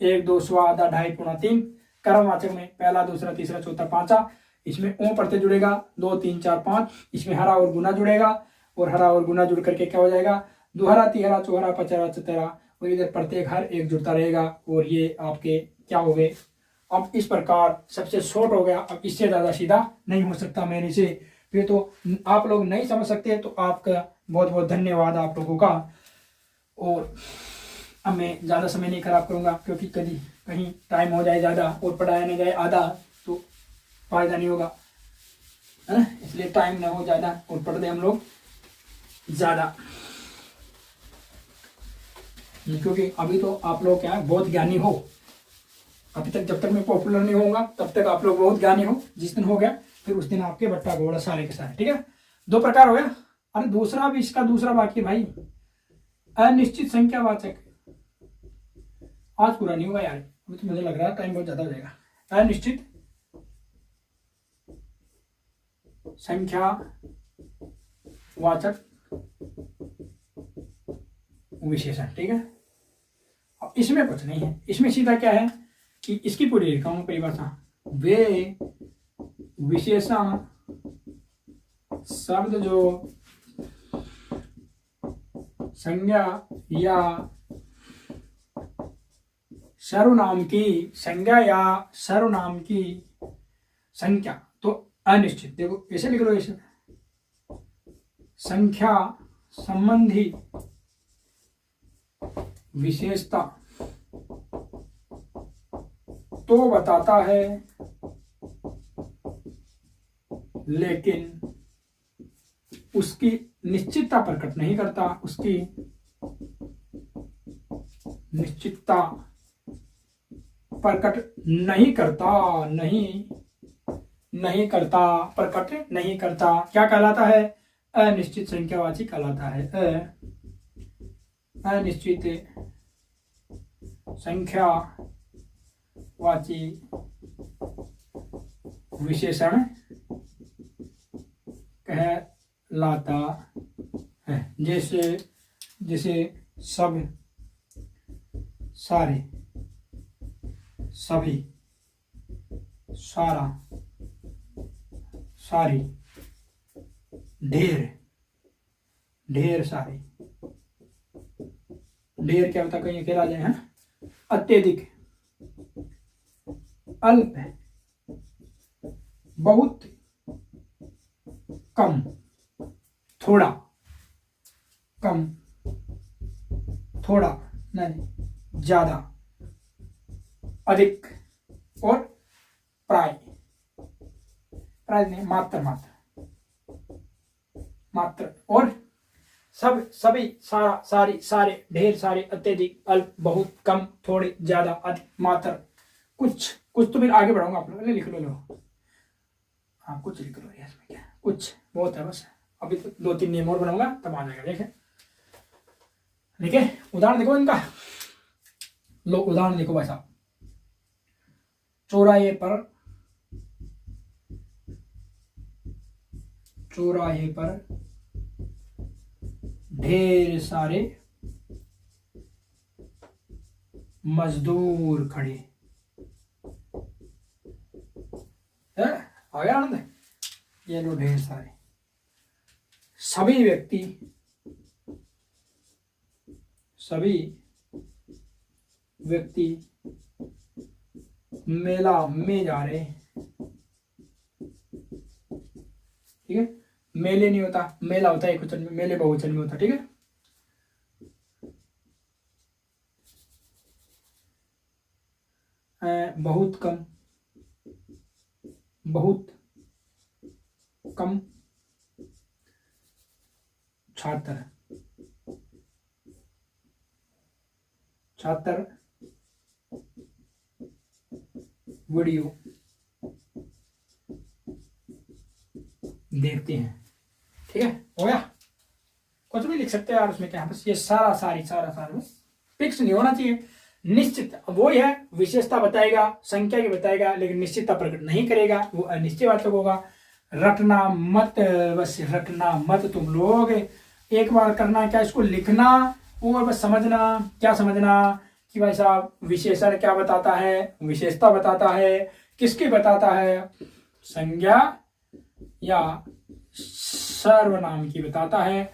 1 2 सवा, आधा, ढाई, पौना, 3। कर्मवाचक में पहला, दूसरा, तीसरा, चौथा, पांचवा। इसमें ओ प्रत्यय जुड़ेगा, 2 3 4 5। इसमें हरा और गुना जुड़ेगा, और हरा और गुना जुड़ करके क्या हो जाएगा? दुहरा, तिहरा, चौहरा, पचरा, चतरा। और इधर प्रत्येक हर एक जुड़ता रहेगा, और ये आपके क्या हो गए? अब इस प्रकार सबसे शॉर्ट हो गया। अब इससे ज्यादा सीधा नहीं हो सकता मेरे से। फिर तो आप लोग नहीं समझ सकते, तो आपका बहुत बहुत धन्यवाद आप लोगों का। और अब मैं ज़्यादा समय नहीं खराब करूँगा, क्योंकि कहीं टाइम हो जाए ज़्यादा और पढ़ाया नहीं जाए आधा, तो फायदा नहीं होगा, है ना। इसलिए टाइम ना हो ज़्यादा और पढ़ दें हम लोग ज़्यादा, क्योंकि अभी तो आप लोग क्या है, बहुत ज्ञानी हो। अभी तक जब तक मैं पॉपुलर नहीं होऊंगा तब तक आप लोग बहुत ज्ञानी हो। जिस दिन हो गया फिर उस दिन आपके बट्टा घोड़ा सारे के सारे। ठीक है। 2 प्रकार हो गया। अरे दूसरा भी, इसका दूसरा बाकी भाई, अनिश्चित संख्यावाचक। आज पूरा नहीं हुआ यार, अभी तो मुझे लग रहा है टाइम बहुत ज्यादा हो जाएगा। अनिश्चित संख्यावाचक विशेषण। ठीक है। अब इसमें कुछ नहीं है, इसमें सीधा क्या है कि इसकी पूरी लिखा हूं परिभाषा। वे विशेषण शब्द जो संज्ञा या सर्वनाम की संज्ञा या सर्वनाम की संख्या, तो अनिश्चित। देखो ऐसे लिख लो, ऐसे संख्या संबंधी विशेषता तो बताता है, लेकिन उसकी निश्चितता प्रकट नहीं करता। उसकी निश्चितता प्रकट नहीं करता, नहीं करता, प्रकट नहीं करता। क्या कहलाता है? अनिश्चित संख्यावाची कहलाता है। अनिश्चित संख्यावाची विशेषण कहलाता है। जैसे सब, सारे, सभी, सारा, सारी, ढेर, ढेर सारे। ढेर क्या होता है? कहीं अकेला जाए, है। अत्यधिक, अल्प, बहुत, कम, थोड़ा, कम, थोड़ा नहीं, ज्यादा, अधिक, और प्राय। प्राय नहीं, मात्र, मात्र, और सब, सभी, सारा, सारी, सारे, ढेर सारे, अत्यधिक, अल्प, बहुत, कम, थोड़े, ज्यादा, अधिक, मात्र, कुछ। कुछ तो फिर आगे बढ़ाऊंगा, आप लोग लिख लो। हाँ, कुछ लिख लो यार, इसमें क्या, कुछ बहुत है बस। अभी तो 2-3 नियम और बनाऊंगा तब आ जाएगा। देखें, ठीक है। उदाहरण देखो इनका, लो उदाहरण देखो भाई साहब। चौराहे पर चौराहे पर ढेर सारे मजदूर खड़े है। आ गया आनंद? ये लो ढेर सारे। सभी व्यक्ति मेला में जा रहे हैं। ठीक है, मेले नहीं होता, मेला होता है एकवचन में, मेले बहुवचन में होता। ठीक है, बहुत कम छात्र वीडियो देखते हैं। ठीक है, हो गया? कुछ भी लिख सकते हैं यार उसमें, क्या बस ये सारा बस फिक्स नहीं होना चाहिए, निश्चित। वो है विशेषता बताएगा, संख्या की बताएगा, लेकिन निश्चितता प्रकट नहीं करेगा, वो अनिश्चित वाचक होगा। रटना मत, बस रटना मत तुम लोग। एक बार करना क्या, इसको लिखना और बस समझना। क्या समझना कि भाई साहब विशेषण क्या बताता है, विशेषता बताता है, किसकी बताता है, संज्ञा या सर्वनाम की बताता है,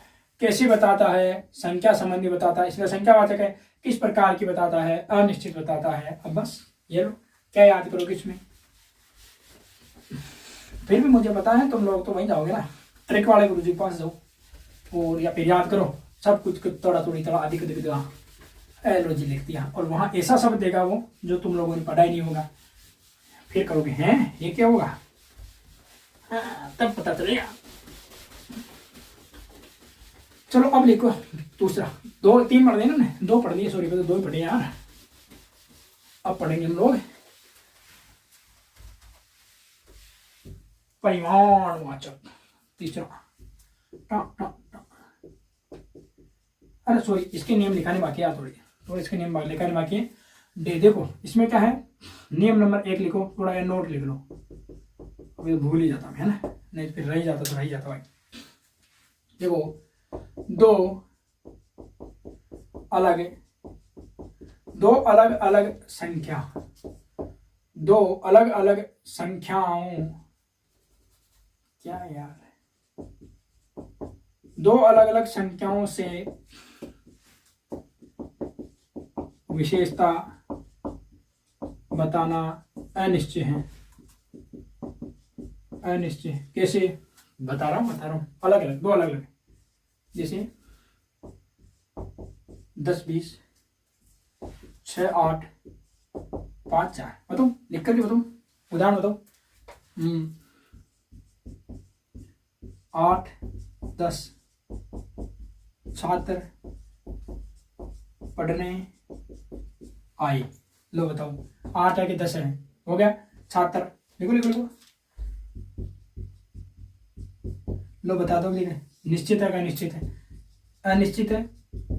कैसे बताता है, संख्या संबंधी बताता है, इसलिए संख्यावाचक है। किस प्रकार की बताता है, अनिश्चित बताता है। अब बस ये लो, क्या याद करोगे इसमें? फिर भी मुझे पता है तुम लोग तो वहीं जाओगे ना, ट्रिक वाले गुरुजी के पास जाओ और या फिर याद करो सब कुछ थोड़ा अधिक लो जी लिख दिया, और वहां ऐसा शब्द देगा वो जो तुम लोगों ने पढ़ा ही नहीं होगा। फिर करोगे हैं ये क्या होगा, तब पता चलेगा। चलो अब लिखो दूसरा। 3 पढ़ दिए ना, 2 पढ़ दिए, सॉरी 2 ही पढ़े यार। अब पढ़ेंगे हम लोग परिमाणवाचक तीसरा। अरे सॉरी, इसके नियम लिखाने बाकी है थोड़ी इसके नियम लिखाने बाकी है। देखो इसमें क्या है, नियम नंबर 1 लिखो, थोड़ा या नोट लिख लो, अभी भूल ही जाता है ना, नहीं फिर रह जाता भाई। देखो दो अलग अलग संख्याओं, क्या यार, 2 अलग अलग संख्याओं से विशेषता बताना अनिश्चित है। कैसे बता रहा हूं अलग अलग, 2 अलग अलग, जैसे 10 20 6 8 5 4। बताओ लिख करके बताओ, उदाहरण बताओ। 8 10 छात्र पढ़ने आए। लो बताओ, 8 है कि 10 है, हो गया छात्र। लिखो लो बता दो। निश्चित है का निश्चित है, अनिश्चित है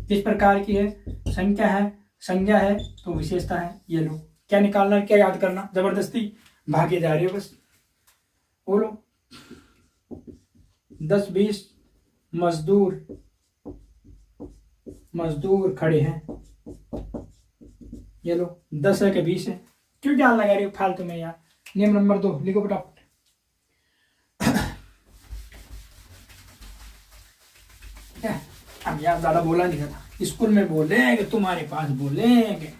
किस प्रकार की है, संज्ञा है तो विशेषता है। ये लो, क्या निकालना है, क्या याद करना, जबरदस्ती भागे जा रही हो बस। बोलो 10 20 मजदूर खड़े हैं। ये लो 10 है कि 20 है, क्यों ध्यान लगा रही हो फालतू में यार। नियम नंबर 2 लिखो फटाफट। अब यार ज्यादा बोला नहीं था, स्कूल में बोलेंगे, तुम्हारे पास बोलेंगे।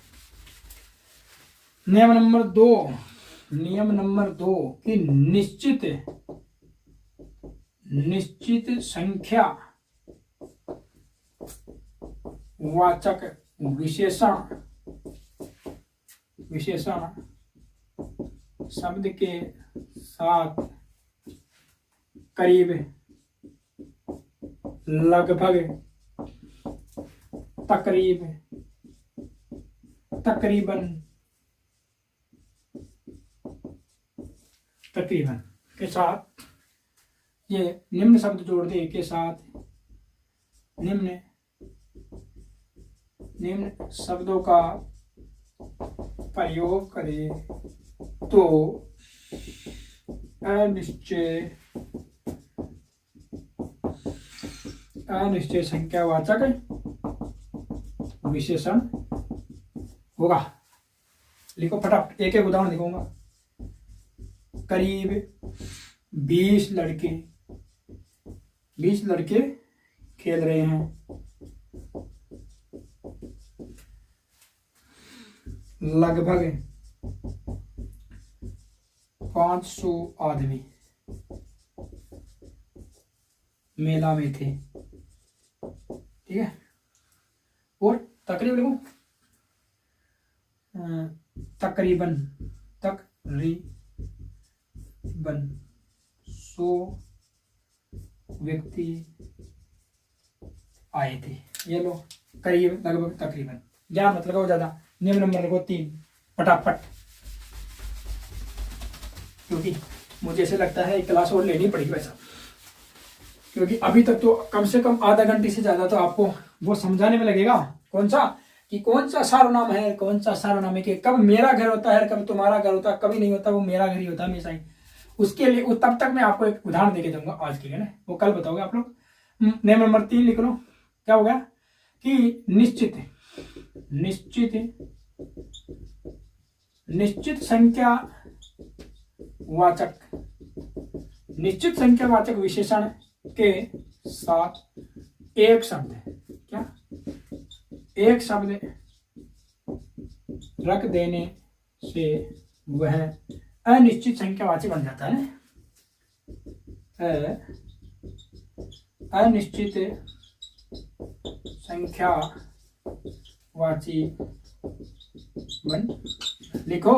नियम नंबर 2 कि निश्चित संख्या वाचक विशेषण शब्द के साथ करीब लगभग तकरीबन के साथ, ये निम्न शब्द जोड़ दे के साथ, निम्न शब्दों का प्रयोग करे तो अनिश्चय अनिश्चित संख्यावाचक विशेषण होगा। लिखो फटाफट, एक एक उदाहरण दिखाऊंगा। करीब 20 लड़के खेल रहे हैं। लगभग 500 आदमी मेला में थे। ठीक है, और तकरीबन लिखो, तकरीबन 100 व्यक्ति आए थे। ये लो, करीब, लगभग, तकरीबन। ज्ञान मत लगाओ ज्यादा, नियम नंबर लगो 3 फटाफट, क्योंकि मुझे ऐसे लगता है एक क्लास और लेनी पड़ेगी वैसा, क्योंकि अभी तक तो कम से कम आधा घंटे से ज्यादा तो आपको वो समझाने में लगेगा। कौन सा, कि कौन सा सार्वनाम है, कौन सा सार्वनाम है, कि कब मेरा घर होता है, कब तुम्हारा घर होता है, कभी नहीं होता, वो मेरा घर ही होता है हमेशा ही। उसके लिए तब तक मैं आपको एक उदाहरण देके दूंगा आज के लिए ना, वो कल बताओगे आप लोग। नियम नंबर 3 लिख लो। क्या हो गया कि निश्चित संख्यावाचक विशेषण के साथ एक शब्द, क्या, एक शब्द रख देने से वह अनिश्चित संख्यावाचक बन जाता है ना। अनिश्चित संख्यावाची बन, लिखो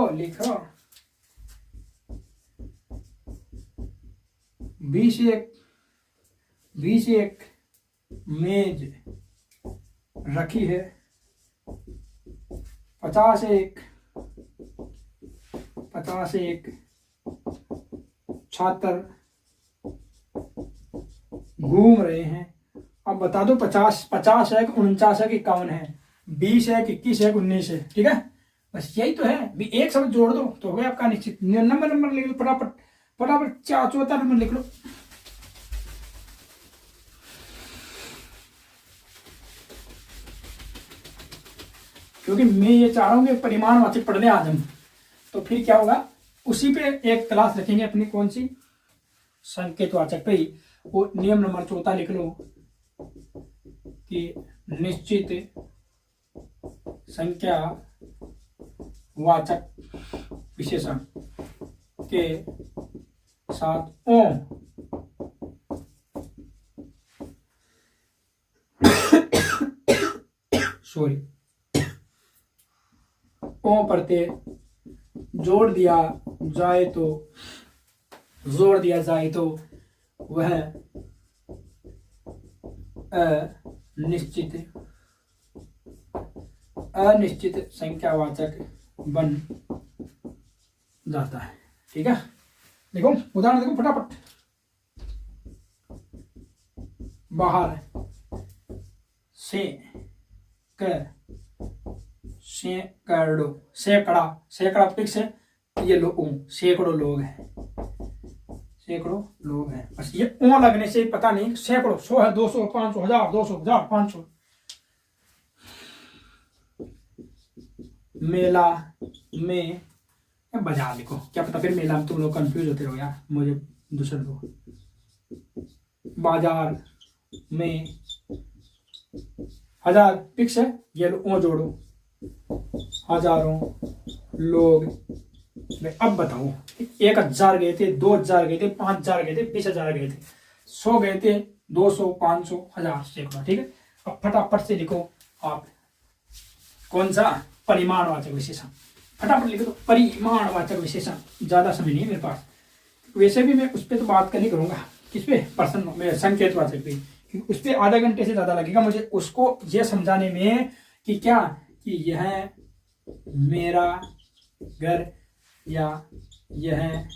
20 एक मेज रखी है, 50 एक छात्र घूम रहे हैं। अब बता दो 50 है कि 49 है कि 51 है, 20 है कि 21 है कि 19 है। ठीक है, बस यही तो है। भी एक शब्द जोड़ दो तो हो गया आपका निश्चित। नंबर लिख लो फटाफट, 74 नंबर लिख लो। क्योंकि मैं ये चाह रहा हूं कि परिमाणवाचक पढ़ने आज हम, तो फिर क्या होगा, उसी पे एक क्लास रखेंगे अपनी। कौन सी, संकेतवाचक पे ही। वो नियम नंबर 4 लिख लो कि निश्चित संख्यावाचक विशेषण के साथ ओ प्रत्यय जोड़ दिया जाए तो वह अनिश्चित संख्यावाचक बन जाता है। ठीक है, देखो उदाहरण देखो फटाफट। बाहर सैकड़ा फिक्स है, ये सैकड़ों लोग हैं। बस ये ओ लगने से पता नहीं, सैकड़ों, 100 है, 200, 500, 1000, 200, 1000, 500। मेला में, बाजार लिखो, क्या पता फिर मेला में तुम लोग कंफ्यूज होते रहो यार, मुझे दूसरे दो। बाजार में 1000 फिक्स है, ये ओ जोड़ो, हजारों लोग। अब बताओ, 1000 गए थे, 2000 गए थे, 5000 गए थे, 20000 गए थे, 100 गए थे, 200, 500, 1000, सैकड़ों। ठीक है, अब फटाफट से लिखो आप कौन सा, परिमाणवाचक विशेषण। फटाफट लिखो तो परिमाणवाचक विशेषण। ज्यादा समय नहीं है मेरे पास, वैसे भी मैं उस पर तो बात करनी करूंगा, किस पे, पर्सन में, संकेतवाचक पे, उस पर आधा घंटे से ज्यादा लगेगा मुझे उसको ये समझाने में कि क्या, कि यह मेरा घर या यह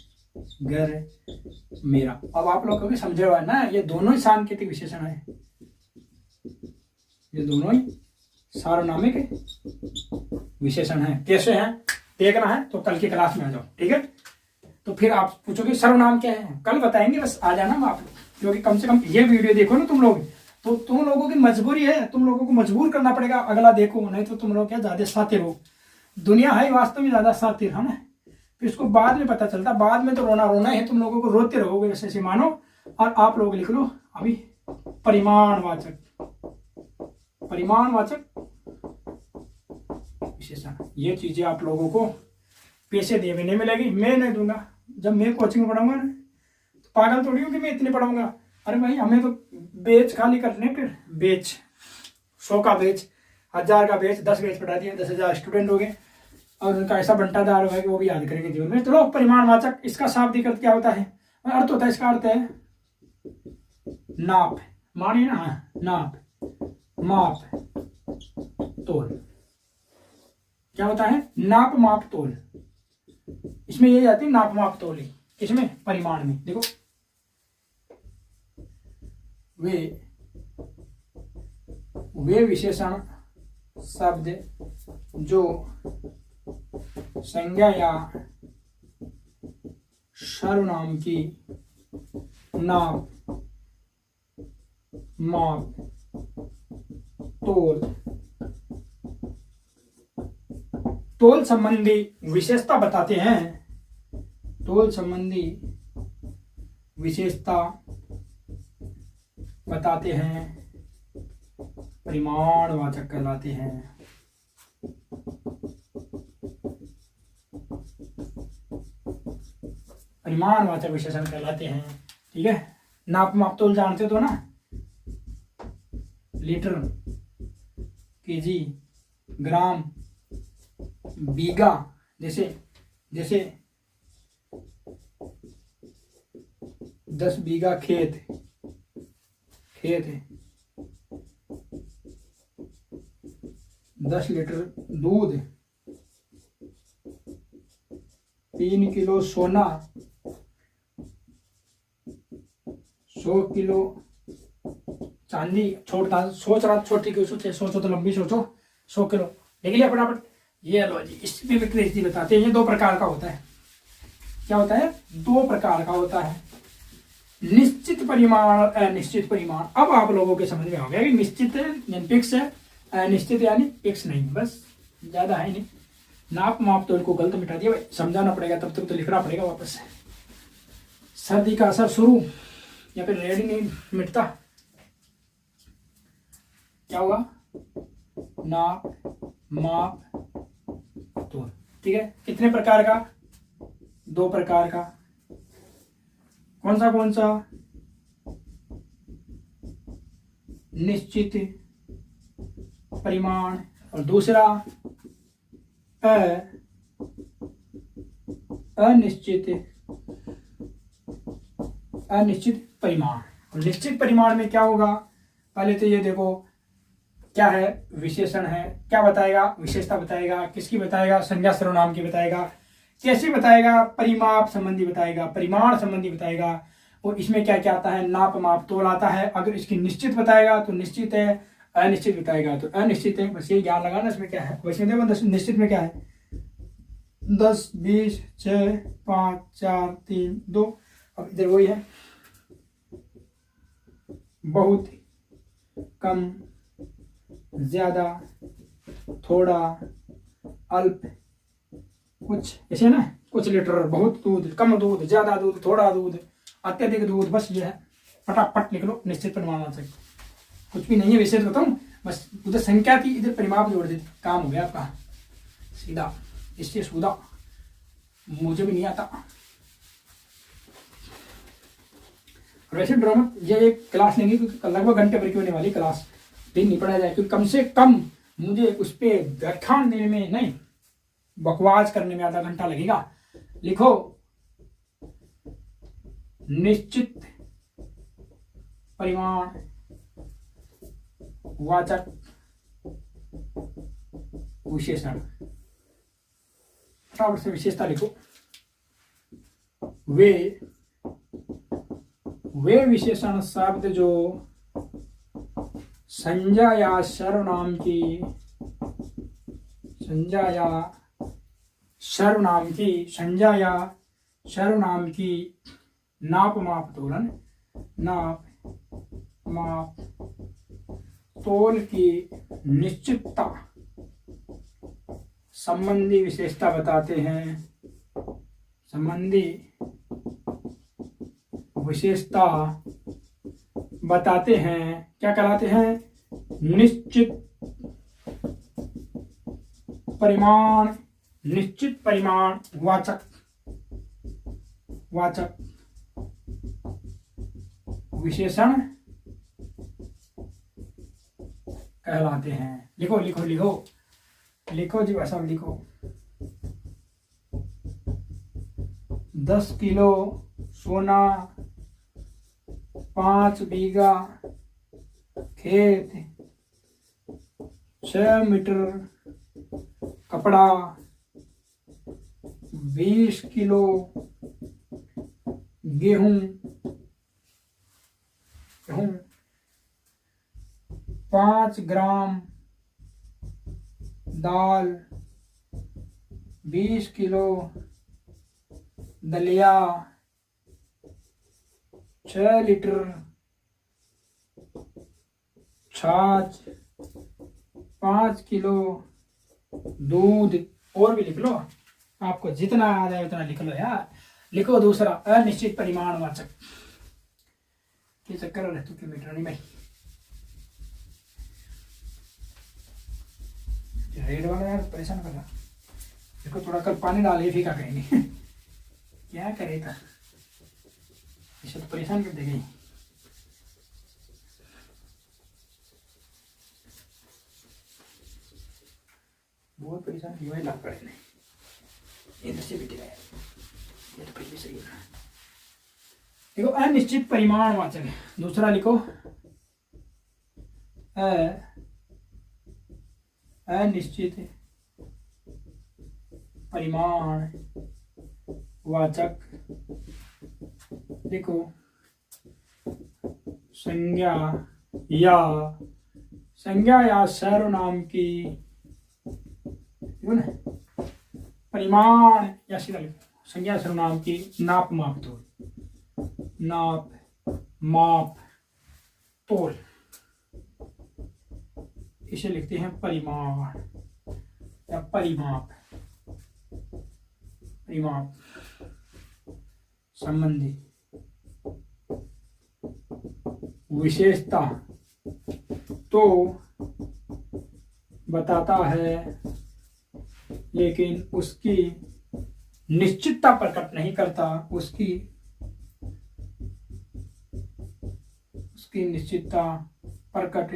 घर मेरा। अब आप लोग कभी समझे हुआ है ना, ये दोनों ही सांकेतिक विशेषण है, ये दोनों ही सार्वनामिक विशेषण है। कैसे हैं देखना है तो कल की क्लास में आ जाओ। ठीक है, तो फिर आप पूछोगे सर्वनाम क्या है, कल बताएंगे, बस आ जाना आप लोग, क्योंकि कम से कम ये वीडियो देखो ना तुम लोग, तो तुम लोगों की मजबूरी है, तुम लोगों को मजबूर करना पड़ेगा अगला देखो, नहीं तो तुम लोग क्या ज्यादा शातिर हो। दुनिया है वास्तव में ज्यादा शातिर है ना, फिर इसको बाद में पता चलता, बाद में तो रोना रोना है, तुम लोगों को रोते रहोगे वैसे ऐसे मानो। और आप लोग लिख लो अभी परिमाणवाचक, परिमाणवाचक विशेषण। ये चीजें आप लोगों को पैसे दिए नहीं मिलेगी, मैं नहीं दूंगा। जब मैं कोचिंग में पढ़ाऊंगा ना तो पागल थोड़ी हूँ कि मैं इतने पढ़ाऊंगा। अरे भाई हमें तो बेच खाली करने, फिर बेच 100 का बेच, 1000 का बेच, 10 बेच पढ़ा दिए, 10,000 स्टूडेंट हो गए और उनका ऐसा बंटादार होगा कि वो भी याद करेंगे जीवन में। चलो परिमाणवाचक, इसका शाब्दिक अर्थ क्या होता है? अर्थ होता है, इसका अर्थ है नाप, मानिए ना, नाप, माप, तोल। क्या होता है? नाप, माप, तोल। इसमें ये जाती है नाप, माप, तोल ही। इसमें परिमाण में देखो, वे विशेषण शब्द जो संज्ञा या सर्वनाम की नाप, माप, तोल संबंधी विशेषता बताते हैं, तोल संबंधी विशेषता बताते हैं, परिमाणवाचक कहलाते हैं। परिमाणवाचक विशेषण कहलाते हैं। ठीक है, नाप, माप, तोल जानते तो ना, लीटर, केजी, ग्राम, बीघा। जैसे 10 बीघा खेत है, 10 लीटर दूध, 3 किलो सोना, 100 किलो चांदी। सोच रहा छोटी क्यों सोचे, सोचो तो लंबी सोचो। 100 किलो लिख लिया फटाफट। ये लो जी, इसमें विकृति बताते हैं। ये 2 प्रकार का होता है। क्या होता है? 2 प्रकार का होता है, निश्चित परिमाण, अनिश्चित परिमाण। अब आप लोगों के समझ में आ गया कि निश्चित यानी फिक्स है, अनिश्चित यानी फिक्स नहीं, बस ज्यादा है नहीं। नाप, माप, तोल को गलत मिटा दिया भाई, समझाना पड़ेगा, तब तक तो लिखना पड़ेगा वापस से। सर्दी का असर शुरू या फिर रेडी नहीं मिटता, क्या होगा? नाप, माप, तोल। ठीक है, कितने प्रकार का? 2 प्रकार का। कौन सा? निश्चित परिमाण और दूसरा अनिश्चित परिमाण। और निश्चित परिमाण में क्या होगा? पहले तो ये देखो क्या है, विशेषण है, क्या बताएगा? विशेषता बताएगा। किसकी बताएगा? संज्ञा सर्वनाम की बताएगा। कैसे बताएगा? परिमाप संबंधी बताएगा, परिमाण संबंधी बताएगा। और इसमें क्या क्या आता है? नाप, माप, तोल आता है। अगर इसकी निश्चित बताएगा तो निश्चित है, अनिश्चित बताएगा तो अनिश्चित है। बस ये ज्ञान लगाना इसमें क्या है। वैसे देखो निश्चित में क्या है? 10, 20, 6, 5, 4, 3, 2। अब इधर वही है, बहुत, कम, ज्यादा, थोड़ा, अल्प, कुछ। ऐसे ना, कुछ लीटर, बहुत दूध, कम दूध, ज्यादा दूध, थोड़ा दूध, अत्यधिक दूध। बस ये है, फटाफट लिख लो। निश्चित परिमाणवाचक कुछ भी नहीं है वैसे तो बताऊं, बस उधर संख्या थी, इधर परिमाप जोड़ देती, काम हो गया आपका सीधा। इससे सूदा मुझे भी नहीं आता। वैसे ड्रामा ये एक क्लास लेंगे क्योंकि लगभग घंटे भर की होने वाली क्लास, दिन नहीं पढ़ाया जाए, क्योंकि कम से कम मुझे उस पर व्याख्यान देने में नहीं, बकवास करने में आधा घंटा लगेगा। लिखो निश्चित परिमाण वाचक विशेषण। फटाफट से विशेषता लिखो। वे विशेषण शब्द जो संज्ञा या सर्वनाम की नाप, माप, तोलन, नाप, माप, तौल की निश्चितता संबंधी विशेषता बताते हैं। संबंधी विशेषता बताते हैं, क्या कहलाते हैं? निश्चित परिमाण, निश्चित परिमाण वाचक, वाचक विशेषण कहलाते हैं। लिखो लिखो लिखो लिखो जी, भाई साहब लिखो। 10 किलो सोना, 5 बीघा खेत, 6 मीटर कपड़ा, 20 किलो गेहूं, 5 ग्राम दाल, 20 किलो दलिया, 6 लीटर छाछ, 5 किलो दूध। और भी लिख लो, आपको जितना आ जाए उतना लिख लो यार। लिखो दूसरा, अनिश्चित परिमाणवाचक। ये चक्कर रहते कि मीटर नहीं भाई, रेड वाला यार परेशान कर रहा। देखो थोड़ा कल पानी डाले फीका कहेंगे क्या करेगा, इसे तो परेशान कर देगी। बहुत परेशान हुआ है, लाभ करे नहीं इधर से भी टिका है, ये तो पहले सही है। देखो अनिश्चित परिमाणवाचक है। दूसरा लिखो, अनिश्चित परिमाण वाचक। देखो संज्ञा या सर्वनाम की परिमाण, या सीधा लिखो संज्ञा सर्वनाम की नाप माप तोल, नाप माप तोल, इसे लिखते हैं परिमाण या परिमाप। परिमाप संबंधी विशेषता तो बताता है, लेकिन उसकी निश्चितता प्रकट नहीं करता। उसकी निश्चितता प्रकट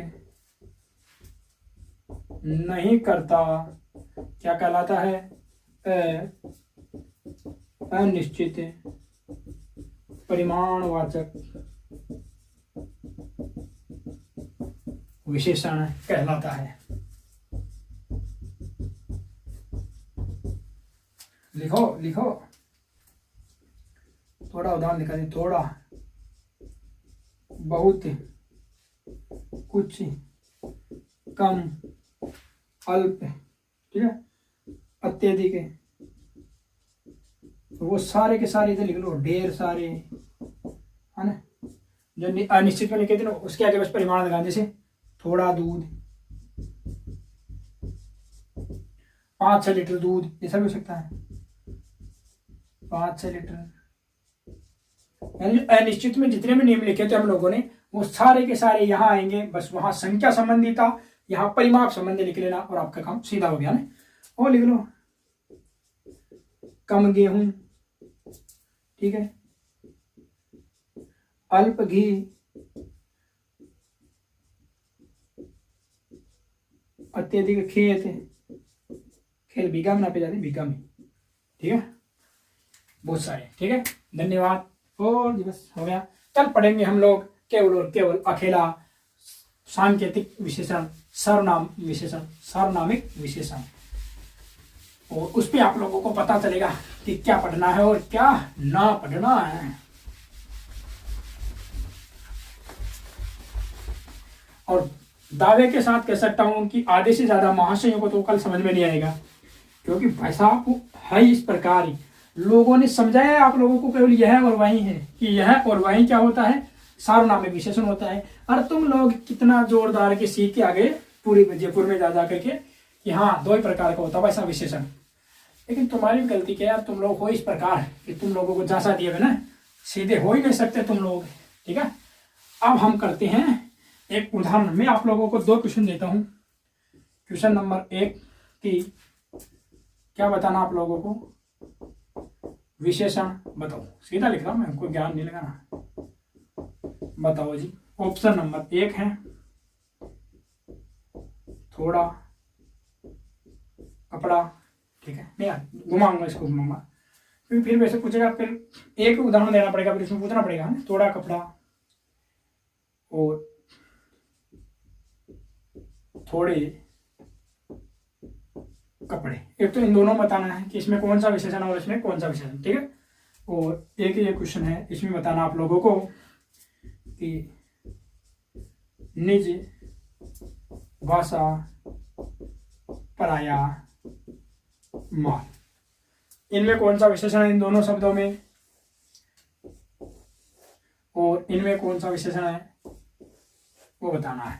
नहीं करता। क्या कहलाता है? अनिश्चित परिमाणवाचक विशेषण कहलाता है। लिखो लिखो, थोड़ा उदाहरण दिखा दे। थोड़ा, बहुत, कुछ, कम, अल्प, ठीक है, अत्यधिक, वो सारे के सारे इधर लिख लो, ढेर सारे, है ना। जो अनिश्चित में लिखे थे ना, उसके आगे बस परिमाण लगा, जैसे थोड़ा दूध, 5-6 लीटर दूध, ऐसा भी हो सकता है, 5-6 लीटर। अनिश्चित में जितने भी नियम लिखे थे हम लोगों ने, वो सारे के सारे यहाँ आएंगे। बस वहां संख्या संबंधी था, यहाँ परिमाप संबंधी लिख लेना और आपका काम सीधा हो गया ना। और लिख लो, कम गेहूं, ठीक है, अल्प घी, अत्यधिक खेत, खेत बीघा में नापे जाते, बीघा में, ठीक है, बहुत सारे, ठीक है। धन्यवाद। और दिवस हो गया। कल पढ़ेंगे हम लोग केवल और केवल अकेला सांकेतिक विशेषण, सर्वनाम विशेषण, सार्वनामिक विशेषण, और उस पे आप लोगों को पता चलेगा कि क्या पढ़ना है और क्या ना पढ़ना है। और दावे के साथ कह सकता हूं कि आधे से ज्यादा महाशयों को तो कल समझ में नहीं आएगा, क्योंकि भाई साहब है इस प्रकार ही लोगों ने समझाया आप लोगों को, केवल यह और वही है कि यह और वही क्या होता है, सार्वनाम में विशेषण होता है। और तुम लोग कितना जोरदार के सीख के आगे पूरी जयपुर में जा करके कि हाँ 2 ही प्रकार का होता है वैसा विशेषण। लेकिन तुम्हारी गलती क्या यार, तुम लोग हो इस प्रकार कि तुम लोगों को जैसा दिए ना सीधे हो ही नहीं सकते तुम लोग। ठीक है, अब हम करते हैं एक उदाहरण। मैं आप लोगों को 2 क्वेश्चन देता हूं। क्वेश्चन नंबर 1 की क्या बताना आप लोगों को, विशेषण बताओ। सीधा लिख रहा हूं मैं, कोई ज्ञान नहीं लगाना। बताओ जी। ऑप्शन नंबर 1 है थोड़ा कपड़ा। ठीक है, नहीं यार घुमाऊंगा इसको, घुमाऊंगा क्योंकि फिर वैसे पूछेगा, फिर एक उदाहरण देना पड़ेगा, फिर इसमें पूछना पड़ेगा ना। थोड़ा कपड़ा और थोड़े कपड़े, एक तो इन दोनों बताना है कि इसमें कौन सा विशेषण और इसमें कौन सा विशेषण। ठीक है, और एक ये क्वेश्चन है, इसमें बताना आप लोगों को कि निज भाषा पराया माल, इनमें कौन सा विशेषण है इन दोनों शब्दों में, और इनमें कौन सा विशेषण है वो बताना है।